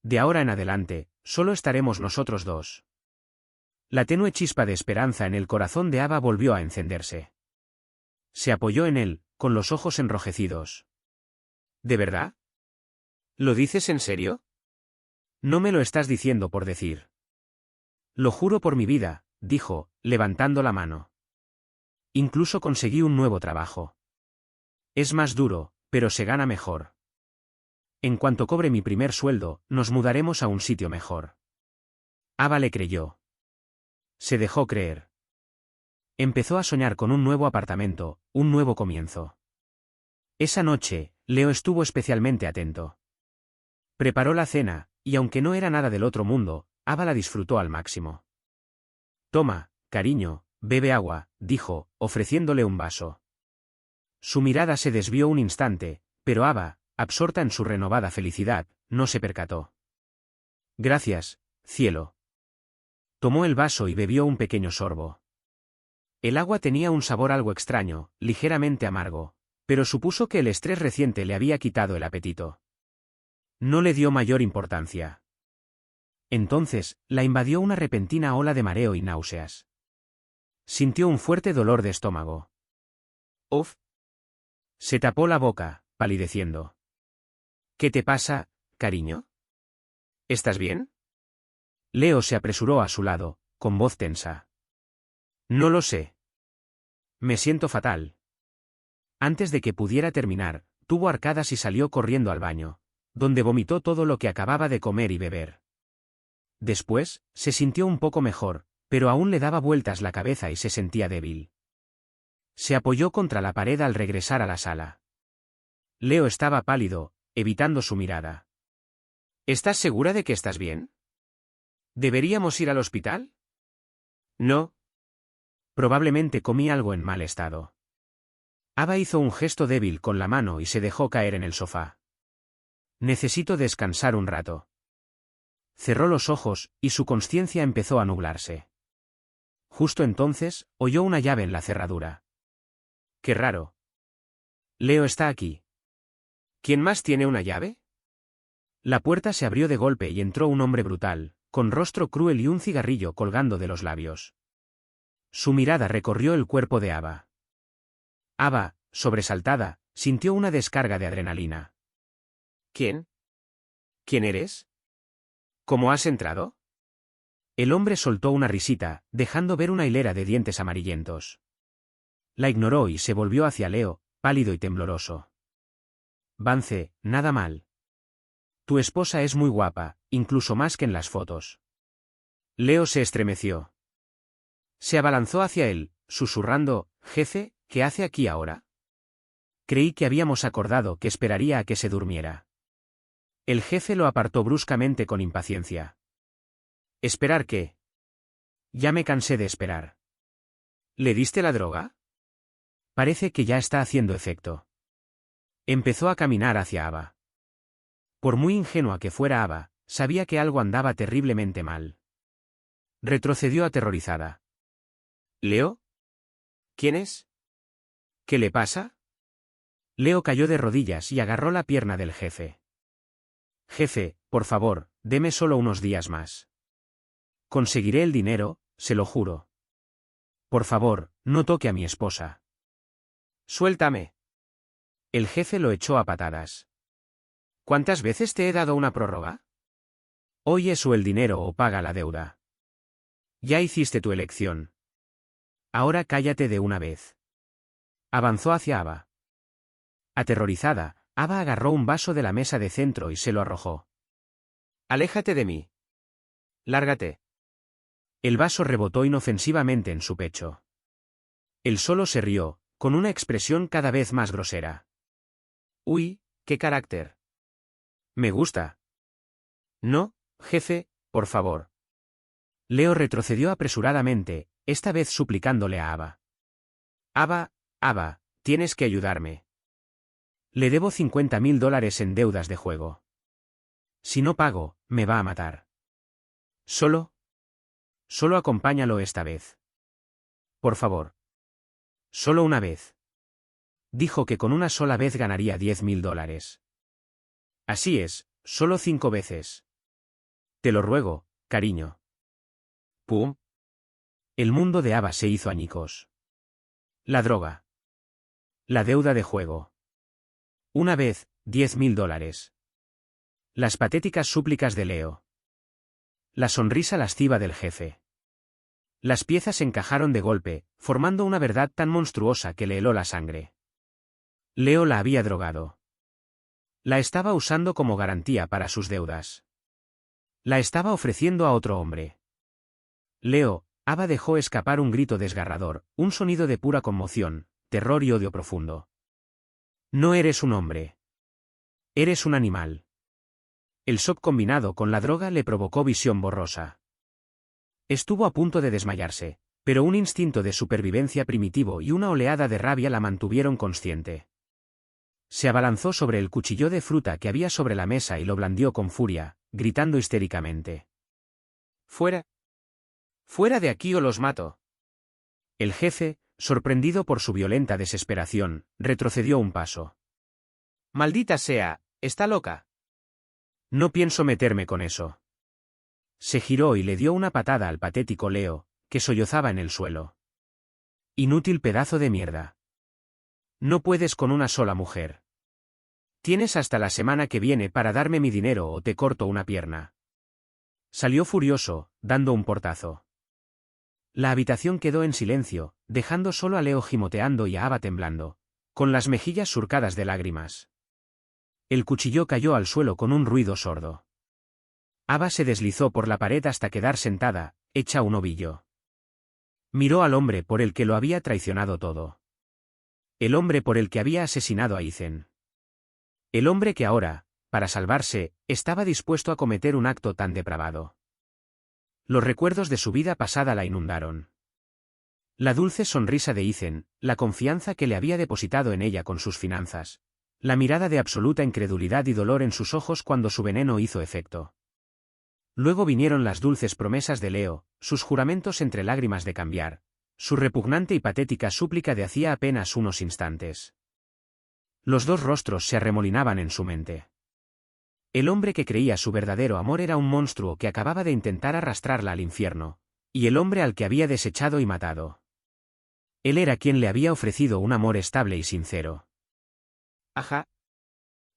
De ahora en adelante, solo estaremos nosotros dos. La tenue chispa de esperanza en el corazón de Ava volvió a encenderse. Se apoyó en él, con los ojos enrojecidos. ¿De verdad? ¿Lo dices en serio? No me lo estás diciendo por decir. Lo juro por mi vida, dijo, levantando la mano. Incluso conseguí un nuevo trabajo. Es más duro, pero se gana mejor. En cuanto cobre mi primer sueldo, nos mudaremos a un sitio mejor. Ava le creyó. Se dejó creer. Empezó a soñar con un nuevo apartamento, un nuevo comienzo. Esa noche, Leo estuvo especialmente atento. Preparó la cena, y aunque no era nada del otro mundo, Ava la disfrutó al máximo. Toma, cariño, bebe agua, dijo, ofreciéndole un vaso. Su mirada se desvió un instante, pero Ava, absorta en su renovada felicidad, no se percató. Gracias, cielo. Tomó el vaso y bebió un pequeño sorbo. El agua tenía un sabor algo extraño, ligeramente amargo, pero supuso que el estrés reciente le había quitado el apetito. No le dio mayor importancia. Entonces, la invadió una repentina ola de mareo y náuseas. Sintió un fuerte dolor de estómago. ¡Uf! Se tapó la boca, palideciendo. ¿Qué te pasa, cariño? ¿Estás bien? Leo se apresuró a su lado, con voz tensa. No lo sé. Me siento fatal. Antes de que pudiera terminar, tuvo arcadas y salió corriendo al baño, donde vomitó todo lo que acababa de comer y beber. Después, se sintió un poco mejor, pero aún le daba vueltas la cabeza y se sentía débil. Se apoyó contra la pared al regresar a la sala. Leo estaba pálido, evitando su mirada. ¿Estás segura de que estás bien? ¿Deberíamos ir al hospital? No. Probablemente comí algo en mal estado. Ava hizo un gesto débil con la mano y se dejó caer en el sofá. Necesito descansar un rato. Cerró los ojos, y su conciencia empezó a nublarse. Justo entonces, oyó una llave en la cerradura. ¡Qué raro! Leo está aquí. ¿Quién más tiene una llave? La puerta se abrió de golpe y entró un hombre brutal, con rostro cruel y un cigarrillo colgando de los labios. Su mirada recorrió el cuerpo de Ava. Ava, sobresaltada, sintió una descarga de adrenalina. ¿Quién? ¿Quién eres? ¿Cómo has entrado? El hombre soltó una risita, dejando ver una hilera de dientes amarillentos. La ignoró y se volvió hacia Leo, pálido y tembloroso. Vance, nada mal. Tu esposa es muy guapa, incluso más que en las fotos. Leo se estremeció. Se abalanzó hacia él, susurrando, «Jefe, ¿qué hace aquí ahora?» Creí que habíamos acordado que esperaría a que se durmiera. El jefe lo apartó bruscamente con impaciencia. ¿Esperar qué? Ya me cansé de esperar. ¿Le diste la droga? Parece que ya está haciendo efecto. Empezó a caminar hacia Ava. Por muy ingenua que fuera Ava, sabía que algo andaba terriblemente mal. Retrocedió aterrorizada. ¿Leo? ¿Quién es? ¿Qué le pasa? Leo cayó de rodillas y agarró la pierna del jefe. Jefe, por favor, deme solo unos días más. Conseguiré el dinero, se lo juro. Por favor, no toque a mi esposa. Suéltame. El jefe lo echó a patadas. ¿Cuántas veces te he dado una prórroga? Hoy es o el dinero o paga la deuda. Ya hiciste tu elección. Ahora cállate de una vez. Avanzó hacia Ava. Aterrorizada, Ava agarró un vaso de la mesa de centro y se lo arrojó. Aléjate de mí. Lárgate. El vaso rebotó inofensivamente en su pecho. Él solo se rió, con una expresión cada vez más grosera. Uy, qué carácter. Me gusta. No, jefe, por favor. Leo retrocedió apresuradamente, esta vez suplicándole a Ava. Ava, tienes que ayudarme. Le debo $50.000 en deudas de juego. Si no pago, me va a matar. Solo acompáñalo esta vez. Por favor. Solo una vez. Dijo que con una sola vez ganaría $10.000. Así es, solo 5 veces. Te lo ruego, cariño. ¡Pum! El mundo de Ava se hizo añicos. La droga. La deuda de juego. Una vez, $10.000. Las patéticas súplicas de Leo. La sonrisa lasciva del jefe. Las piezas encajaron de golpe, formando una verdad tan monstruosa que le heló la sangre. Leo la había drogado. La estaba usando como garantía para sus deudas. La estaba ofreciendo a otro hombre. Leo, Ava dejó escapar un grito desgarrador, un sonido de pura conmoción, terror y odio profundo. No eres un hombre. Eres un animal. El shock combinado con la droga le provocó visión borrosa. Estuvo a punto de desmayarse, pero un instinto de supervivencia primitivo y una oleada de rabia la mantuvieron consciente. Se abalanzó sobre el cuchillo de fruta que había sobre la mesa y lo blandió con furia, gritando histéricamente. ¡Fuera! ¡Fuera de aquí o los mato! El jefe, sorprendido por su violenta desesperación, retrocedió un paso. ¡Maldita sea! ¡Está loca! No pienso meterme con eso. Se giró y le dio una patada al patético Leo, que sollozaba en el suelo. Inútil pedazo de mierda. No puedes con una sola mujer. Tienes hasta la semana que viene para darme mi dinero o te corto una pierna. Salió furioso, dando un portazo. La habitación quedó en silencio, dejando solo a Leo gimoteando y a Ava temblando, con las mejillas surcadas de lágrimas. El cuchillo cayó al suelo con un ruido sordo. Ava se deslizó por la pared hasta quedar sentada, hecha un ovillo. Miró al hombre por el que lo había traicionado todo. El hombre por el que había asesinado a Ethan. El hombre que ahora, para salvarse, estaba dispuesto a cometer un acto tan depravado. Los recuerdos de su vida pasada la inundaron. La dulce sonrisa de Ethan, la confianza que le había depositado en ella con sus finanzas, la mirada de absoluta incredulidad y dolor en sus ojos cuando su veneno hizo efecto. Luego vinieron las dulces promesas de Leo, sus juramentos entre lágrimas de cambiar, su repugnante y patética súplica de hacía apenas unos instantes. Los dos rostros se arremolinaban en su mente. El hombre que creía su verdadero amor era un monstruo que acababa de intentar arrastrarla al infierno, y el hombre al que había desechado y matado. Él era quien le había ofrecido un amor estable y sincero. Ajá.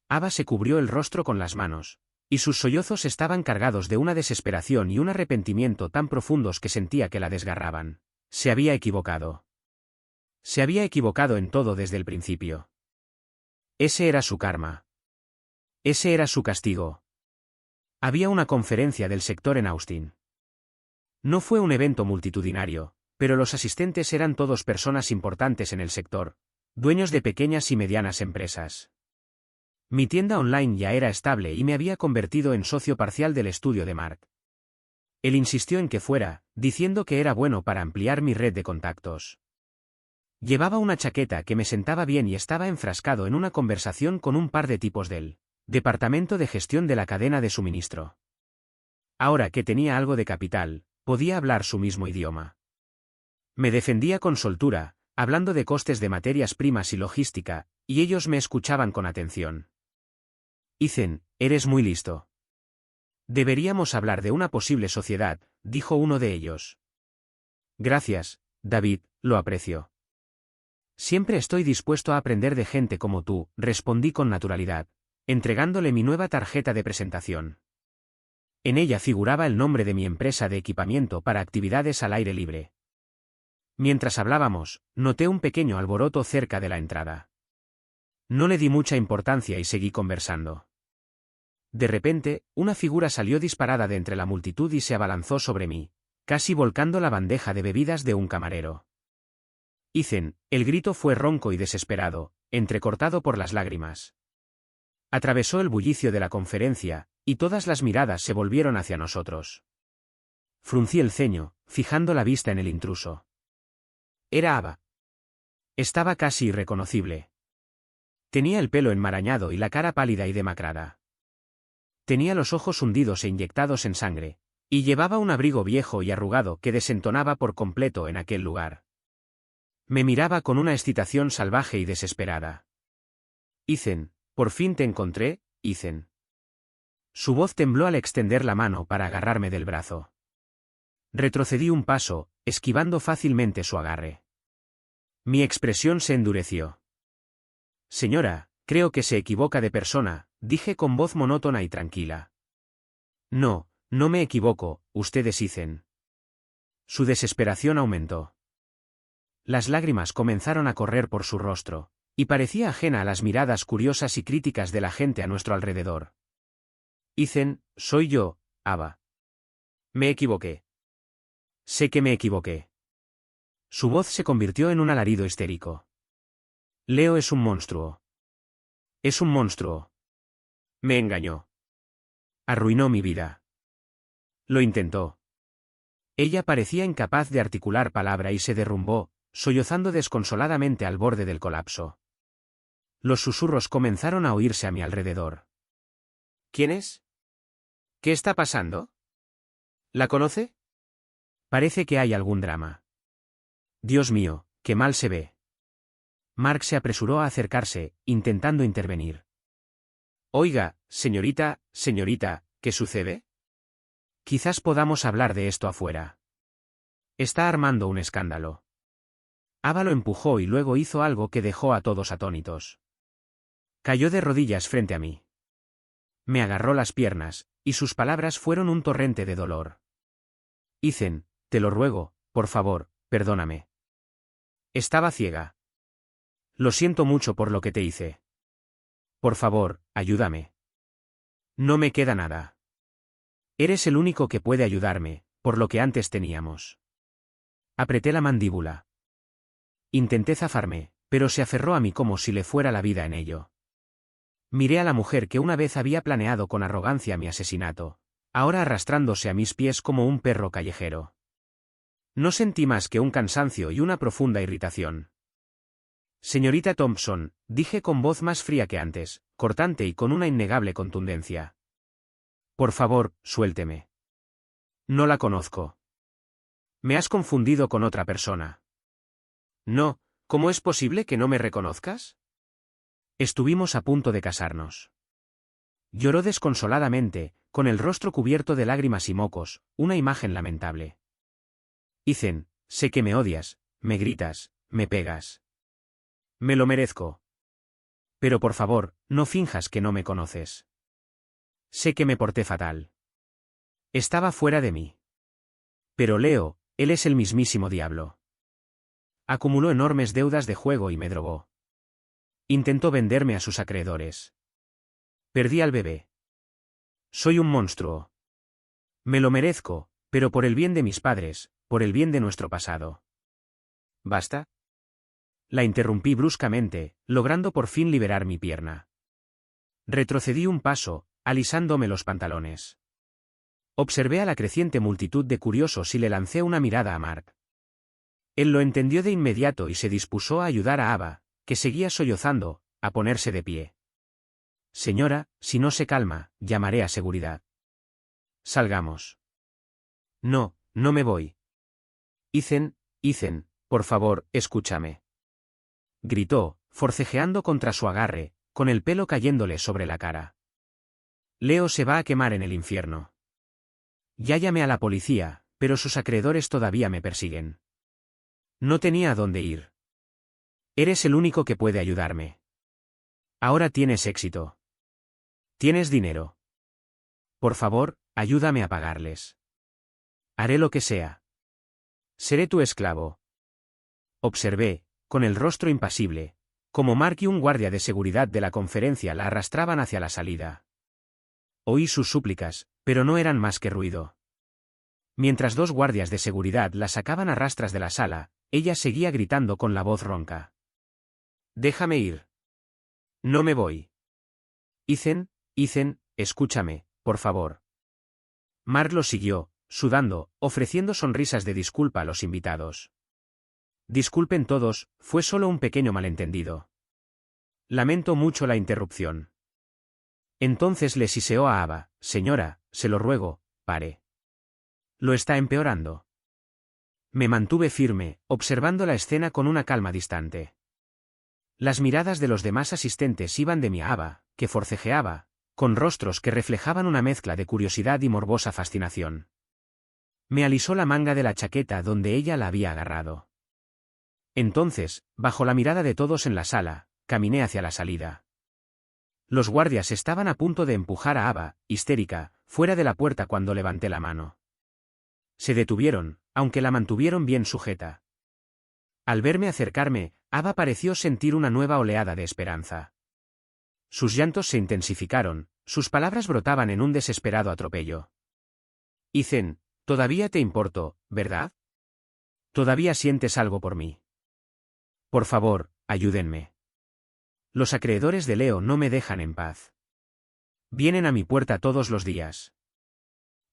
Ava se cubrió el rostro con las manos, y sus sollozos estaban cargados de una desesperación y un arrepentimiento tan profundos que sentía que la desgarraban. Se había equivocado. Se había equivocado en todo desde el principio. Ese era su karma. Ese era su castigo. Había una conferencia del sector en Austin. No fue un evento multitudinario, pero los asistentes eran todos personas importantes en el sector, dueños de pequeñas y medianas empresas. Mi tienda online ya era estable y me había convertido en socio parcial del estudio de Mark. Él insistió en que fuera, diciendo que era bueno para ampliar mi red de contactos. Llevaba una chaqueta que me sentaba bien y estaba enfrascado en una conversación con un par de tipos del departamento de gestión de la cadena de suministro. Ahora que tenía algo de capital, podía hablar su mismo idioma. Me defendía con soltura, hablando de costes de materias primas y logística, y ellos me escuchaban con atención. Ethan, eres muy listo. Deberíamos hablar de una posible sociedad, dijo uno de ellos. Gracias, David, lo aprecio. Siempre estoy dispuesto a aprender de gente como tú, respondí con naturalidad, entregándole mi nueva tarjeta de presentación. En ella figuraba el nombre de mi empresa de equipamiento para actividades al aire libre. Mientras hablábamos, noté un pequeño alboroto cerca de la entrada. No le di mucha importancia y seguí conversando. De repente, una figura salió disparada de entre la multitud y se abalanzó sobre mí, casi volcando la bandeja de bebidas de un camarero. Ethan, el grito fue ronco y desesperado, entrecortado por las lágrimas. Atravesó el bullicio de la conferencia, y todas las miradas se volvieron hacia nosotros. Fruncí el ceño, fijando la vista en el intruso. Era Ava. Estaba casi irreconocible. Tenía el pelo enmarañado y la cara pálida y demacrada. Tenía los ojos hundidos e inyectados en sangre, y llevaba un abrigo viejo y arrugado que desentonaba por completo en aquel lugar. Me miraba con una excitación salvaje y desesperada. Ethan, por fin te encontré, Ethan. Su voz tembló al extender la mano para agarrarme del brazo. Retrocedí un paso, esquivando fácilmente su agarre. Mi expresión se endureció. Señora, creo que se equivoca de persona, dije con voz monótona y tranquila. No, no me equivoco, ustedes Ethan. Su desesperación aumentó. Las lágrimas comenzaron a correr por su rostro, y parecía ajena a las miradas curiosas y críticas de la gente a nuestro alrededor. Ethan, soy yo, Ava. Me equivoqué. Sé que me equivoqué. Su voz se convirtió en un alarido histérico. Leo es un monstruo. Es un monstruo. Me engañó. Arruinó mi vida. Lo intentó. Ella parecía incapaz de articular palabra y se derrumbó, sollozando desconsoladamente al borde del colapso. Los susurros comenzaron a oírse a mi alrededor. ¿Quién es? ¿Qué está pasando? ¿La conoce? Parece que hay algún drama. Dios mío, qué mal se ve. Mark se apresuró a acercarse, intentando intervenir. Oiga, señorita, ¿qué sucede? Quizás podamos hablar de esto afuera. Está armando un escándalo. Ava lo empujó y luego hizo algo que dejó a todos atónitos. Cayó de rodillas frente a mí. Me agarró las piernas, y sus palabras fueron un torrente de dolor. Ethan, te lo ruego, por favor, perdóname. Estaba ciega. Lo siento mucho por lo que te hice. Por favor, ayúdame. No me queda nada. Eres el único que puede ayudarme, por lo que antes teníamos. Apreté la mandíbula. Intenté zafarme, pero se aferró a mí como si le fuera la vida en ello. Miré a la mujer que una vez había planeado con arrogancia mi asesinato, ahora arrastrándose a mis pies como un perro callejero. No sentí más que un cansancio y una profunda irritación. Señorita Thompson, dije con voz más fría que antes, cortante y con una innegable contundencia. Por favor, suélteme. No la conozco. Me has confundido con otra persona. No, ¿cómo es posible que no me reconozcas? Estuvimos a punto de casarnos. Lloró desconsoladamente, con el rostro cubierto de lágrimas y mocos, una imagen lamentable. Ethan, sé que me odias, me gritas, me pegas. Me lo merezco. Pero por favor, no finjas que no me conoces. Sé que me porté fatal. Estaba fuera de mí. Pero Leo, él es el mismísimo diablo. Acumuló enormes deudas de juego y me drogó. Intentó venderme a sus acreedores. Perdí al bebé. Soy un monstruo. Me lo merezco, pero por el bien de mis padres, por el bien de nuestro pasado. ¿Basta? La interrumpí bruscamente, logrando por fin liberar mi pierna. Retrocedí un paso, alisándome los pantalones. Observé a la creciente multitud de curiosos y le lancé una mirada a Mark. Él lo entendió de inmediato y se dispuso a ayudar a Ava, que seguía sollozando, a ponerse de pie. Señora, si no se calma, llamaré a seguridad. Salgamos. No, no me voy. Ethan, por favor, escúchame. Gritó, forcejeando contra su agarre, con el pelo cayéndole sobre la cara. Leo se va a quemar en el infierno. Ya llamé a la policía, pero sus acreedores todavía me persiguen. No tenía a dónde ir. Eres el único que puede ayudarme. Ahora tienes éxito. Tienes dinero. Por favor, ayúdame a pagarles. Haré lo que sea. Seré tu esclavo. Observé, con el rostro impasible, como Mark y un guardia de seguridad de la conferencia la arrastraban hacia la salida. Oí sus súplicas, pero no eran más que ruido. Mientras dos guardias de seguridad la sacaban a rastras de la sala, ella seguía gritando con la voz ronca. Déjame ir. No me voy. Ethan, escúchame, por favor. Mark lo siguió, sudando, ofreciendo sonrisas de disculpa a los invitados. Disculpen todos, fue solo un pequeño malentendido. Lamento mucho la interrupción. Entonces le siseó a Ava, señora, se lo ruego, pare. Lo está empeorando. Me mantuve firme, observando la escena con una calma distante. Las miradas de los demás asistentes iban de mí a Ava, que forcejeaba, con rostros que reflejaban una mezcla de curiosidad y morbosa fascinación. Me alisó la manga de la chaqueta donde ella la había agarrado. Entonces, bajo la mirada de todos en la sala, caminé hacia la salida. Los guardias estaban a punto de empujar a Ava, histérica, fuera de la puerta cuando levanté la mano. Se detuvieron, aunque la mantuvieron bien sujeta. Al verme acercarme, Ava pareció sentir una nueva oleada de esperanza. Sus llantos se intensificaron, sus palabras brotaban en un desesperado atropello. Ethan, todavía te importo, ¿verdad? Todavía sientes algo por mí. Por favor, ayúdenme. Los acreedores de Leo no me dejan en paz. Vienen a mi puerta todos los días.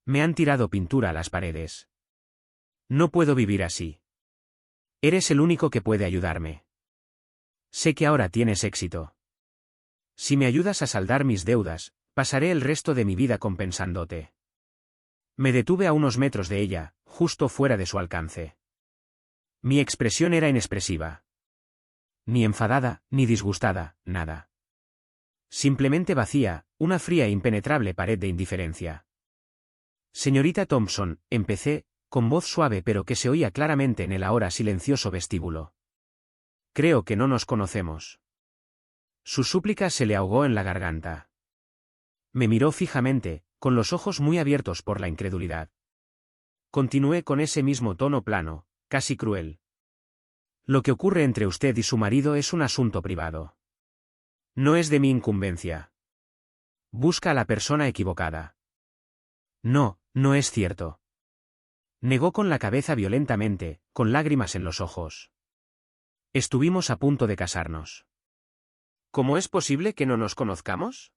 Me han tirado pintura a las paredes. No puedo vivir así. Eres el único que puede ayudarme. Sé que ahora tienes éxito. Si me ayudas a saldar mis deudas, pasaré el resto de mi vida compensándote. Me detuve a unos metros de ella, justo fuera de su alcance. Mi expresión era inexpresiva. Ni enfadada, ni disgustada, nada. Simplemente vacía, una fría e impenetrable pared de indiferencia. Señorita Thompson, empecé, con voz suave pero que se oía claramente en el ahora silencioso vestíbulo. Creo que no nos conocemos. Su súplica se le ahogó en la garganta. Me miró fijamente, con los ojos muy abiertos por la incredulidad. Continué con ese mismo tono plano, casi cruel. Lo que ocurre entre usted y su marido es un asunto privado. No es de mi incumbencia. Busca a la persona equivocada. No, no es cierto. Negó con la cabeza violentamente, con lágrimas en los ojos. Estuvimos a punto de casarnos. ¿Cómo es posible que no nos conozcamos?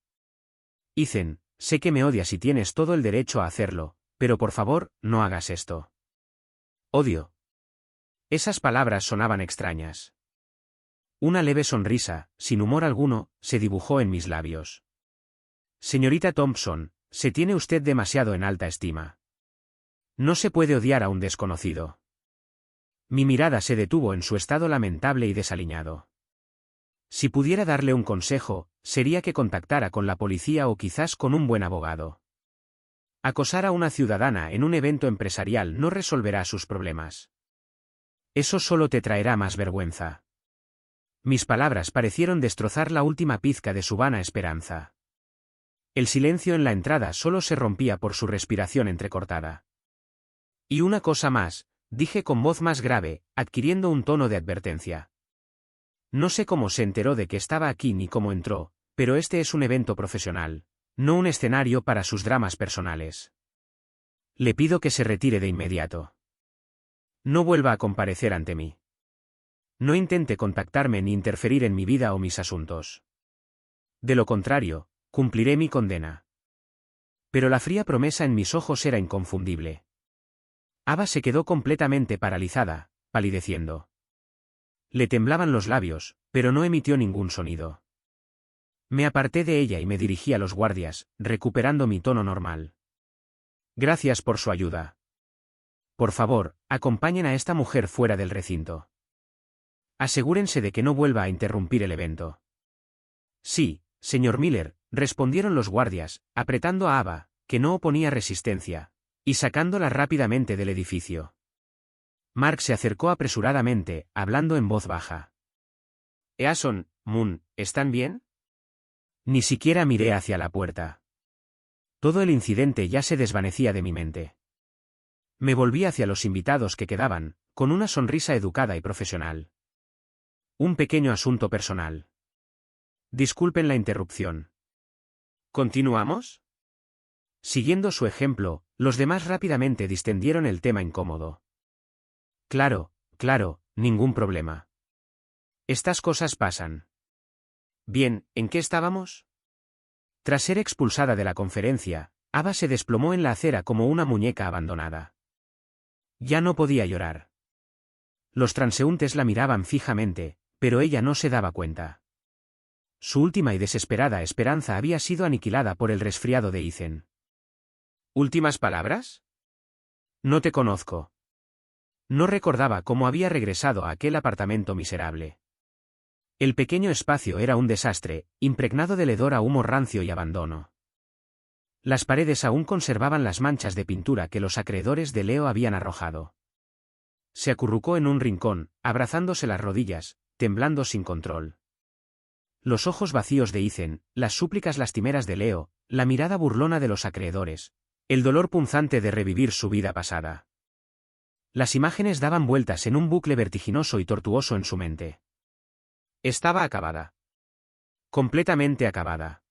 Ethan, sé que me odias y tienes todo el derecho a hacerlo, pero por favor, no hagas esto. Odio. Esas palabras sonaban extrañas. Una leve sonrisa, sin humor alguno, se dibujó en mis labios. Señorita Thompson, se tiene usted demasiado en alta estima. No se puede odiar a un desconocido. Mi mirada se detuvo en su estado lamentable y desaliñado. Si pudiera darle un consejo, sería que contactara con la policía o quizás con un buen abogado. Acosar a una ciudadana en un evento empresarial no resolverá sus problemas. Eso solo te traerá más vergüenza. Mis palabras parecieron destrozar la última pizca de su vana esperanza. El silencio en la entrada solo se rompía por su respiración entrecortada. Y una cosa más, dije con voz más grave, adquiriendo un tono de advertencia. No sé cómo se enteró de que estaba aquí ni cómo entró, pero este es un evento profesional, no un escenario para sus dramas personales. Le pido que se retire de inmediato. No vuelva a comparecer ante mí. No intente contactarme ni interferir en mi vida o mis asuntos. De lo contrario, cumpliré mi condena. Pero la fría promesa en mis ojos era inconfundible. Ava se quedó completamente paralizada, palideciendo. Le temblaban los labios, pero no emitió ningún sonido. Me aparté de ella y me dirigí a los guardias, recuperando mi tono normal. Gracias por su ayuda. Por favor, acompañen a esta mujer fuera del recinto. Asegúrense de que no vuelva a interrumpir el evento. Sí, señor Miller, respondieron los guardias, apretando a Ava, que no oponía resistencia, y sacándola rápidamente del edificio. Mark se acercó apresuradamente, hablando en voz baja. Eason, Moon, ¿están bien? Ni siquiera miré hacia la puerta. Todo el incidente ya se desvanecía de mi mente. Me volví hacia los invitados que quedaban, con una sonrisa educada y profesional. Un pequeño asunto personal. Disculpen la interrupción. ¿Continuamos? Siguiendo su ejemplo, los demás rápidamente distendieron el tema incómodo. Claro, ningún problema. Estas cosas pasan. Bien, ¿en qué estábamos? Tras ser expulsada de la conferencia, Ava se desplomó en la acera como una muñeca abandonada. Ya no podía llorar. Los transeúntes la miraban fijamente, pero ella no se daba cuenta. Su última y desesperada esperanza había sido aniquilada por el resfriado de Ethan. ¿Últimas palabras? No te conozco. No recordaba cómo había regresado a aquel apartamento miserable. El pequeño espacio era un desastre, impregnado del hedor a humo rancio y abandono. Las paredes aún conservaban las manchas de pintura que los acreedores de Leo habían arrojado. Se acurrucó en un rincón, abrazándose las rodillas, temblando sin control. Los ojos vacíos de Ethan, las súplicas lastimeras de Leo, la mirada burlona de los acreedores, el dolor punzante de revivir su vida pasada. Las imágenes daban vueltas en un bucle vertiginoso y tortuoso en su mente. Estaba acabada. Completamente acabada.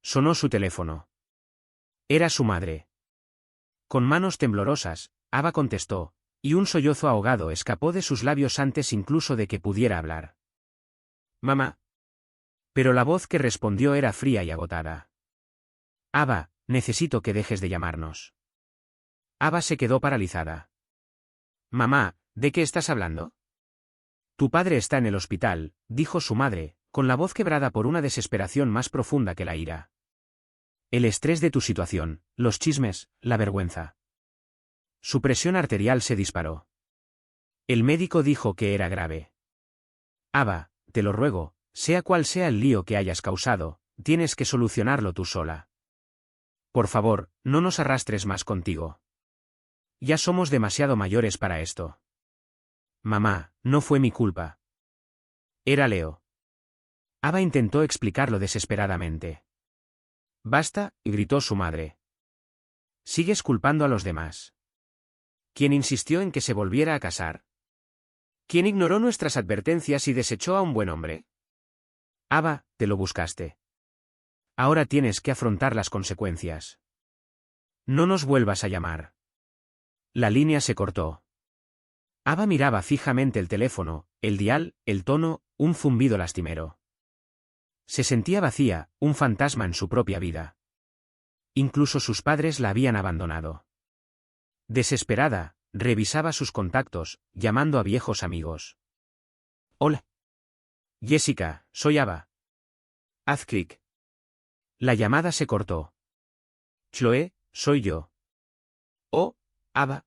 Sonó su teléfono. Era su madre. Con manos temblorosas, Ava contestó, y un sollozo ahogado escapó de sus labios antes incluso de que pudiera hablar. «Mamá». Pero la voz que respondió era fría y agotada. «Ava, necesito que dejes de llamarnos». Ava se quedó paralizada. «Mamá, ¿de qué estás hablando?» «Tu padre está en el hospital», dijo su madre, con la voz quebrada por una desesperación más profunda que la ira. «El estrés de tu situación, los chismes, la vergüenza». Su presión arterial se disparó. El médico dijo que era grave. «Ava, te lo ruego, sea cual sea el lío que hayas causado, tienes que solucionarlo tú sola. Por favor, no nos arrastres más contigo. Ya somos demasiado mayores para esto». «Mamá, no fue mi culpa. Era Leo». Ava intentó explicarlo desesperadamente. «Basta», gritó su madre. «Sigues culpando a los demás. ¿Quién insistió en que se volviera a casar? ¿Quién ignoró nuestras advertencias y desechó a un buen hombre? Ava, te lo buscaste. Ahora tienes que afrontar las consecuencias. No nos vuelvas a llamar». La línea se cortó. Ava miraba fijamente el teléfono, el dial, el tono, un zumbido lastimero. Se sentía vacía, un fantasma en su propia vida. Incluso sus padres la habían abandonado. Desesperada, revisaba sus contactos, llamando a viejos amigos. «Hola. Jessica, soy Ava». «Haz clic». La llamada se cortó. «Chloe, soy yo». «Oh, Ava».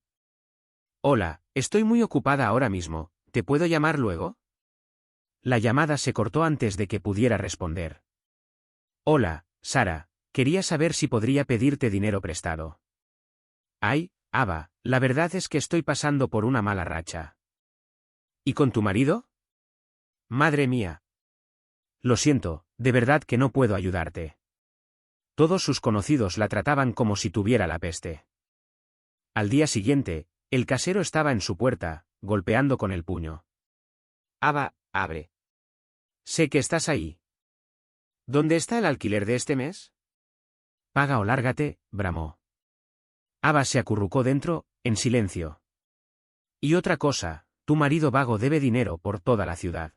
«Hola, estoy muy ocupada ahora mismo, ¿te puedo llamar luego?» La llamada se cortó antes de que pudiera responder. «Hola, Sara, quería saber si podría pedirte dinero prestado». «Ay, Ava, la verdad es que estoy pasando por una mala racha». «¿Y con tu marido?» «Madre mía». «Lo siento, de verdad que no puedo ayudarte». Todos sus conocidos la trataban como si tuviera la peste. Al día siguiente, el casero estaba en su puerta, golpeando con el puño. «Ava, abre. Sé que estás ahí». «¿Dónde está el alquiler de este mes?» «Paga o lárgate», bramó. Ava se acurrucó dentro, en silencio. «Y otra cosa, tu marido vago debe dinero por toda la ciudad.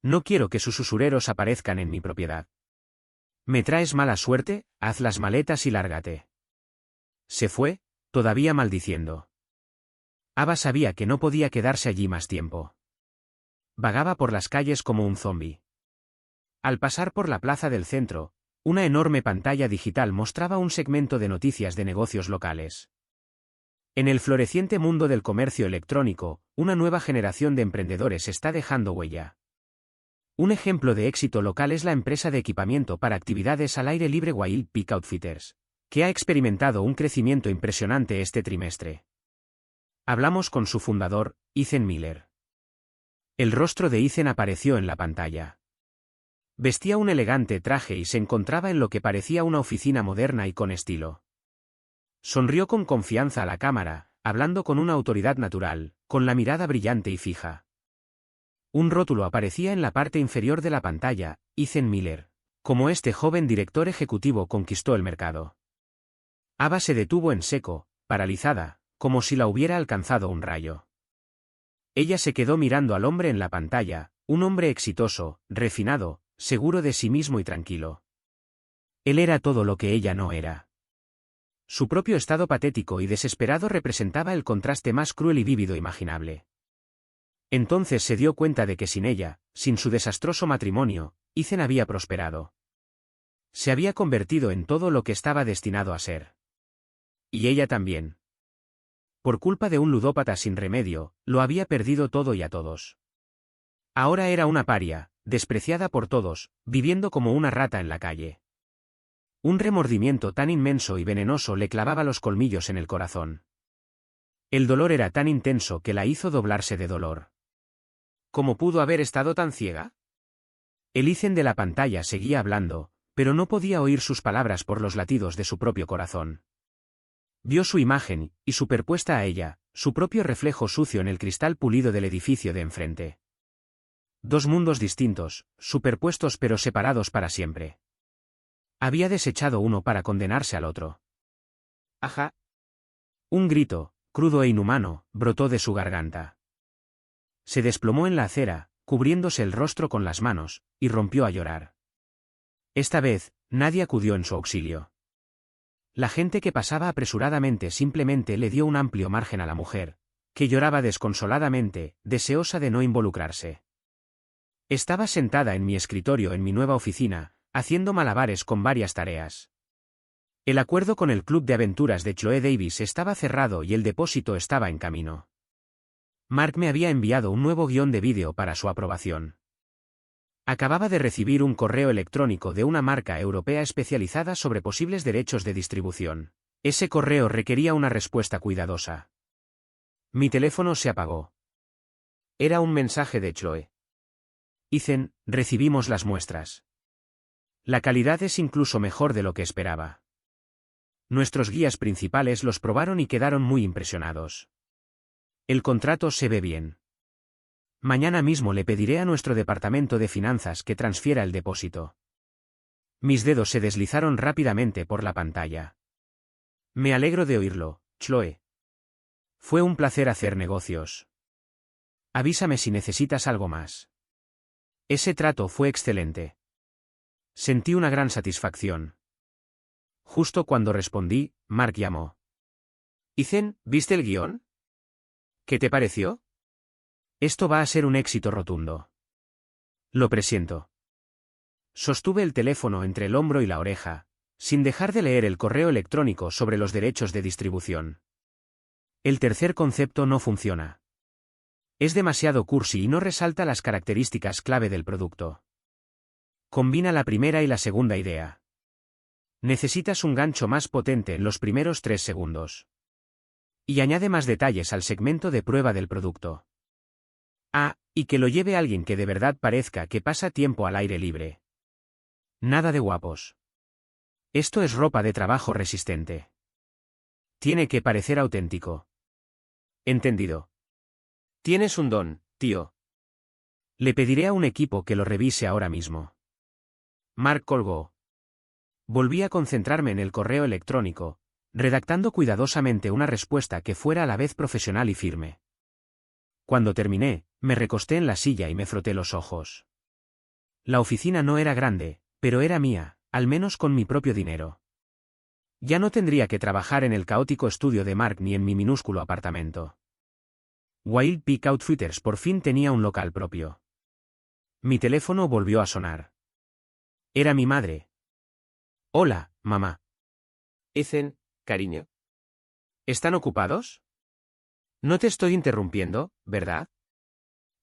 No quiero que sus usureros aparezcan en mi propiedad. ¿Me traes mala suerte? Haz las maletas y lárgate». Se fue, todavía maldiciendo. Ava sabía que no podía quedarse allí más tiempo. Vagaba por las calles como un zombi. Al pasar por la plaza del centro, una enorme pantalla digital mostraba un segmento de noticias de negocios locales. En el floreciente mundo del comercio electrónico, una nueva generación de emprendedores está dejando huella. Un ejemplo de éxito local es la empresa de equipamiento para actividades al aire libre Wild Peak Outfitters, que ha experimentado un crecimiento impresionante este trimestre. Hablamos con su fundador, Ethan Miller. El rostro de Ethan apareció en la pantalla. Vestía un elegante traje y se encontraba en lo que parecía una oficina moderna y con estilo. Sonrió con confianza a la cámara, hablando con una autoridad natural, con la mirada brillante y fija. Un rótulo aparecía en la parte inferior de la pantalla, Ethan Miller. Como este joven director ejecutivo conquistó el mercado. Ava se detuvo en seco, paralizada, como si la hubiera alcanzado un rayo. Ella se quedó mirando al hombre en la pantalla, un hombre exitoso, refinado, seguro de sí mismo y tranquilo. Él era todo lo que ella no era. Su propio estado patético y desesperado representaba el contraste más cruel y vívido imaginable. Entonces se dio cuenta de que sin ella, sin su desastroso matrimonio, Ethan había prosperado. Se había convertido en todo lo que estaba destinado a ser. Y ella también. Por culpa de un ludópata sin remedio, lo había perdido todo y a todos. Ahora era una paria, despreciada por todos, viviendo como una rata en la calle. Un remordimiento tan inmenso y venenoso le clavaba los colmillos en el corazón. El dolor era tan intenso que la hizo doblarse de dolor. ¿Cómo pudo haber estado tan ciega? El Ethan de la pantalla seguía hablando, pero no podía oír sus palabras por los latidos de su propio corazón. Vio su imagen, y superpuesta a ella, su propio reflejo sucio en el cristal pulido del edificio de enfrente. Dos mundos distintos, superpuestos pero separados para siempre. Había desechado uno para condenarse al otro. ¡Ajá! Un grito, crudo e inhumano, brotó de su garganta. Se desplomó en la acera, cubriéndose el rostro con las manos, y rompió a llorar. Esta vez, nadie acudió en su auxilio. La gente que pasaba apresuradamente simplemente le dio un amplio margen a la mujer, que lloraba desconsoladamente, deseosa de no involucrarse. Estaba sentada en mi escritorio en mi nueva oficina, haciendo malabares con varias tareas. El acuerdo con el club de aventuras de Chloe Davis estaba cerrado y el depósito estaba en camino. Mark me había enviado un nuevo guión de vídeo para su aprobación. Acababa de recibir un correo electrónico de una marca europea especializada sobre posibles derechos de distribución. Ese correo requería una respuesta cuidadosa. Mi teléfono se apagó. Era un mensaje de Chloe. Ethan, recibimos las muestras. La calidad es incluso mejor de lo que esperaba. Nuestros guías principales los probaron y quedaron muy impresionados. El contrato se ve bien. Mañana mismo le pediré a nuestro departamento de finanzas que transfiera el depósito. Mis dedos se deslizaron rápidamente por la pantalla. Me alegro de oírlo, Chloe. Fue un placer hacer negocios. Avísame si necesitas algo más. Ese trato fue excelente. Sentí una gran satisfacción. Justo cuando respondí, Mark llamó. Ethan, ¿viste el guión? ¿Qué te pareció? Esto va a ser un éxito rotundo. Lo presiento. Sostuve el teléfono entre el hombro y la oreja, sin dejar de leer el correo electrónico sobre los derechos de distribución. El tercer concepto no funciona. Es demasiado cursi y no resalta las características clave del producto. Combina la primera y la segunda idea. Necesitas un gancho más potente en los primeros 3 segundos. Y añade más detalles al segmento de prueba del producto. Y que lo lleve alguien que de verdad parezca que pasa tiempo al aire libre. Nada de guapos. Esto es ropa de trabajo resistente. Tiene que parecer auténtico. Entendido. Tienes un don, tío. Le pediré a un equipo que lo revise ahora mismo. Mark colgó. Volví a concentrarme en el correo electrónico, redactando cuidadosamente una respuesta que fuera a la vez profesional y firme. Cuando terminé, me recosté en la silla y me froté los ojos. La oficina no era grande, pero era mía, al menos con mi propio dinero. Ya no tendría que trabajar en el caótico estudio de Mark ni en mi minúsculo apartamento. Wild Peak Outfitters por fin tenía un local propio. Mi teléfono volvió a sonar. Era mi madre. Hola, mamá. Ethan, cariño. ¿Están ocupados? No te estoy interrumpiendo, ¿verdad?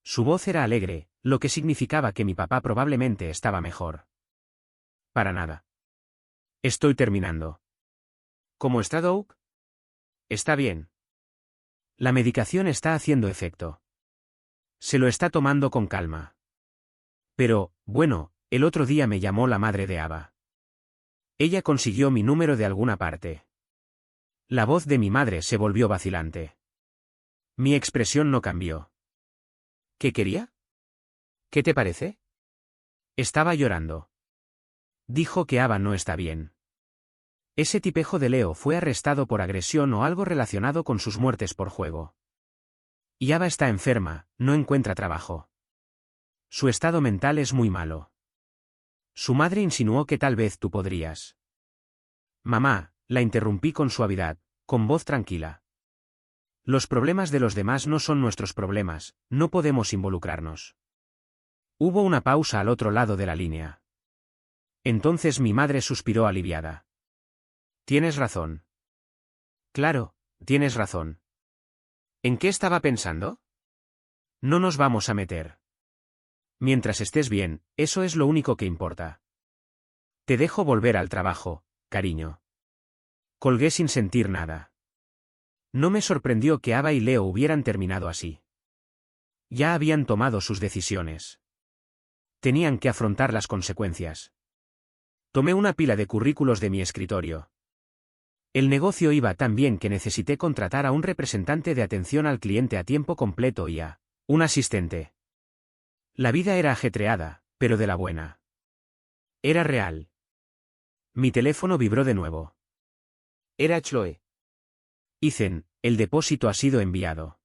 Su voz era alegre, lo que significaba que mi papá probablemente estaba mejor. Para nada. Estoy terminando. ¿Cómo está Doug? Está bien. La medicación está haciendo efecto. Se lo está tomando con calma. Pero, bueno, el otro día me llamó la madre de Ava. Ella consiguió mi número de alguna parte. La voz de mi madre se volvió vacilante. Mi expresión no cambió. ¿Qué quería? ¿Qué te parece? Estaba llorando. Dijo que Ava no está bien. Ese tipejo de Leo fue arrestado por agresión o algo relacionado con sus muertes por juego. Y Ava está enferma, no encuentra trabajo. Su estado mental es muy malo. Su madre insinuó que tal vez tú podrías. Mamá, La interrumpí con suavidad, con voz tranquila. Los problemas de los demás no son nuestros problemas, no podemos involucrarnos. Hubo una pausa al otro lado de la línea. Entonces mi madre suspiró aliviada. Tienes razón. Claro, tienes razón. ¿En qué estaba pensando? No nos vamos a meter. Mientras estés bien, eso es lo único que importa. Te dejo volver al trabajo, cariño. Colgué sin sentir nada. No me sorprendió que Ava y Leo hubieran terminado así. Ya habían tomado sus decisiones. Tenían que afrontar las consecuencias. Tomé una pila de currículos de mi escritorio. El negocio iba tan bien que necesité contratar a un representante de atención al cliente a tiempo completo y a un asistente. La vida era ajetreada, pero de la buena. Era real. Mi teléfono vibró de nuevo. Era Chloe. Ethan, el depósito ha sido enviado.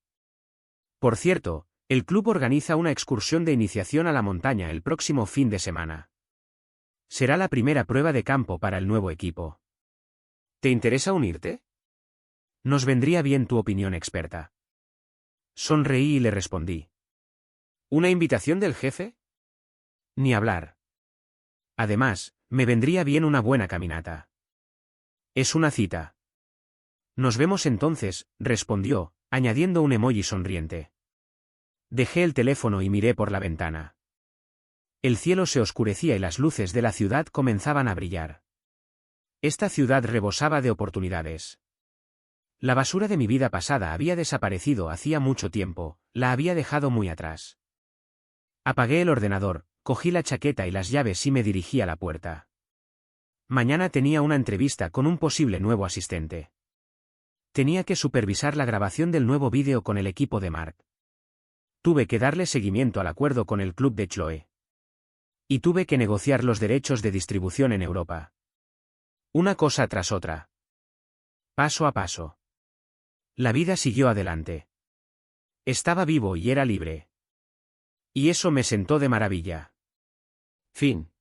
Por cierto, el club organiza una excursión de iniciación a la montaña el próximo fin de semana. Será la primera prueba de campo para el nuevo equipo. ¿Te interesa unirte? Nos vendría bien tu opinión experta. Sonreí y le respondí. ¿Una invitación del jefe? Ni hablar. Además, me vendría bien una buena caminata. Es una cita. Nos vemos entonces, respondió, añadiendo un emoji sonriente. Dejé el teléfono y miré por la ventana. El cielo se oscurecía y las luces de la ciudad comenzaban a brillar. Esta ciudad rebosaba de oportunidades. La basura de mi vida pasada había desaparecido hacía mucho tiempo, la había dejado muy atrás. Apagué el ordenador, cogí la chaqueta y las llaves y me dirigí a la puerta. Mañana tenía una entrevista con un posible nuevo asistente. Tenía que supervisar la grabación del nuevo vídeo con el equipo de Mark. Tuve que darle seguimiento al acuerdo con el club de Chloe. Y tuve que negociar los derechos de distribución en Europa. Una cosa tras otra. Paso a paso. La vida siguió adelante. Estaba vivo y era libre. Y eso me sentó de maravilla. Fin.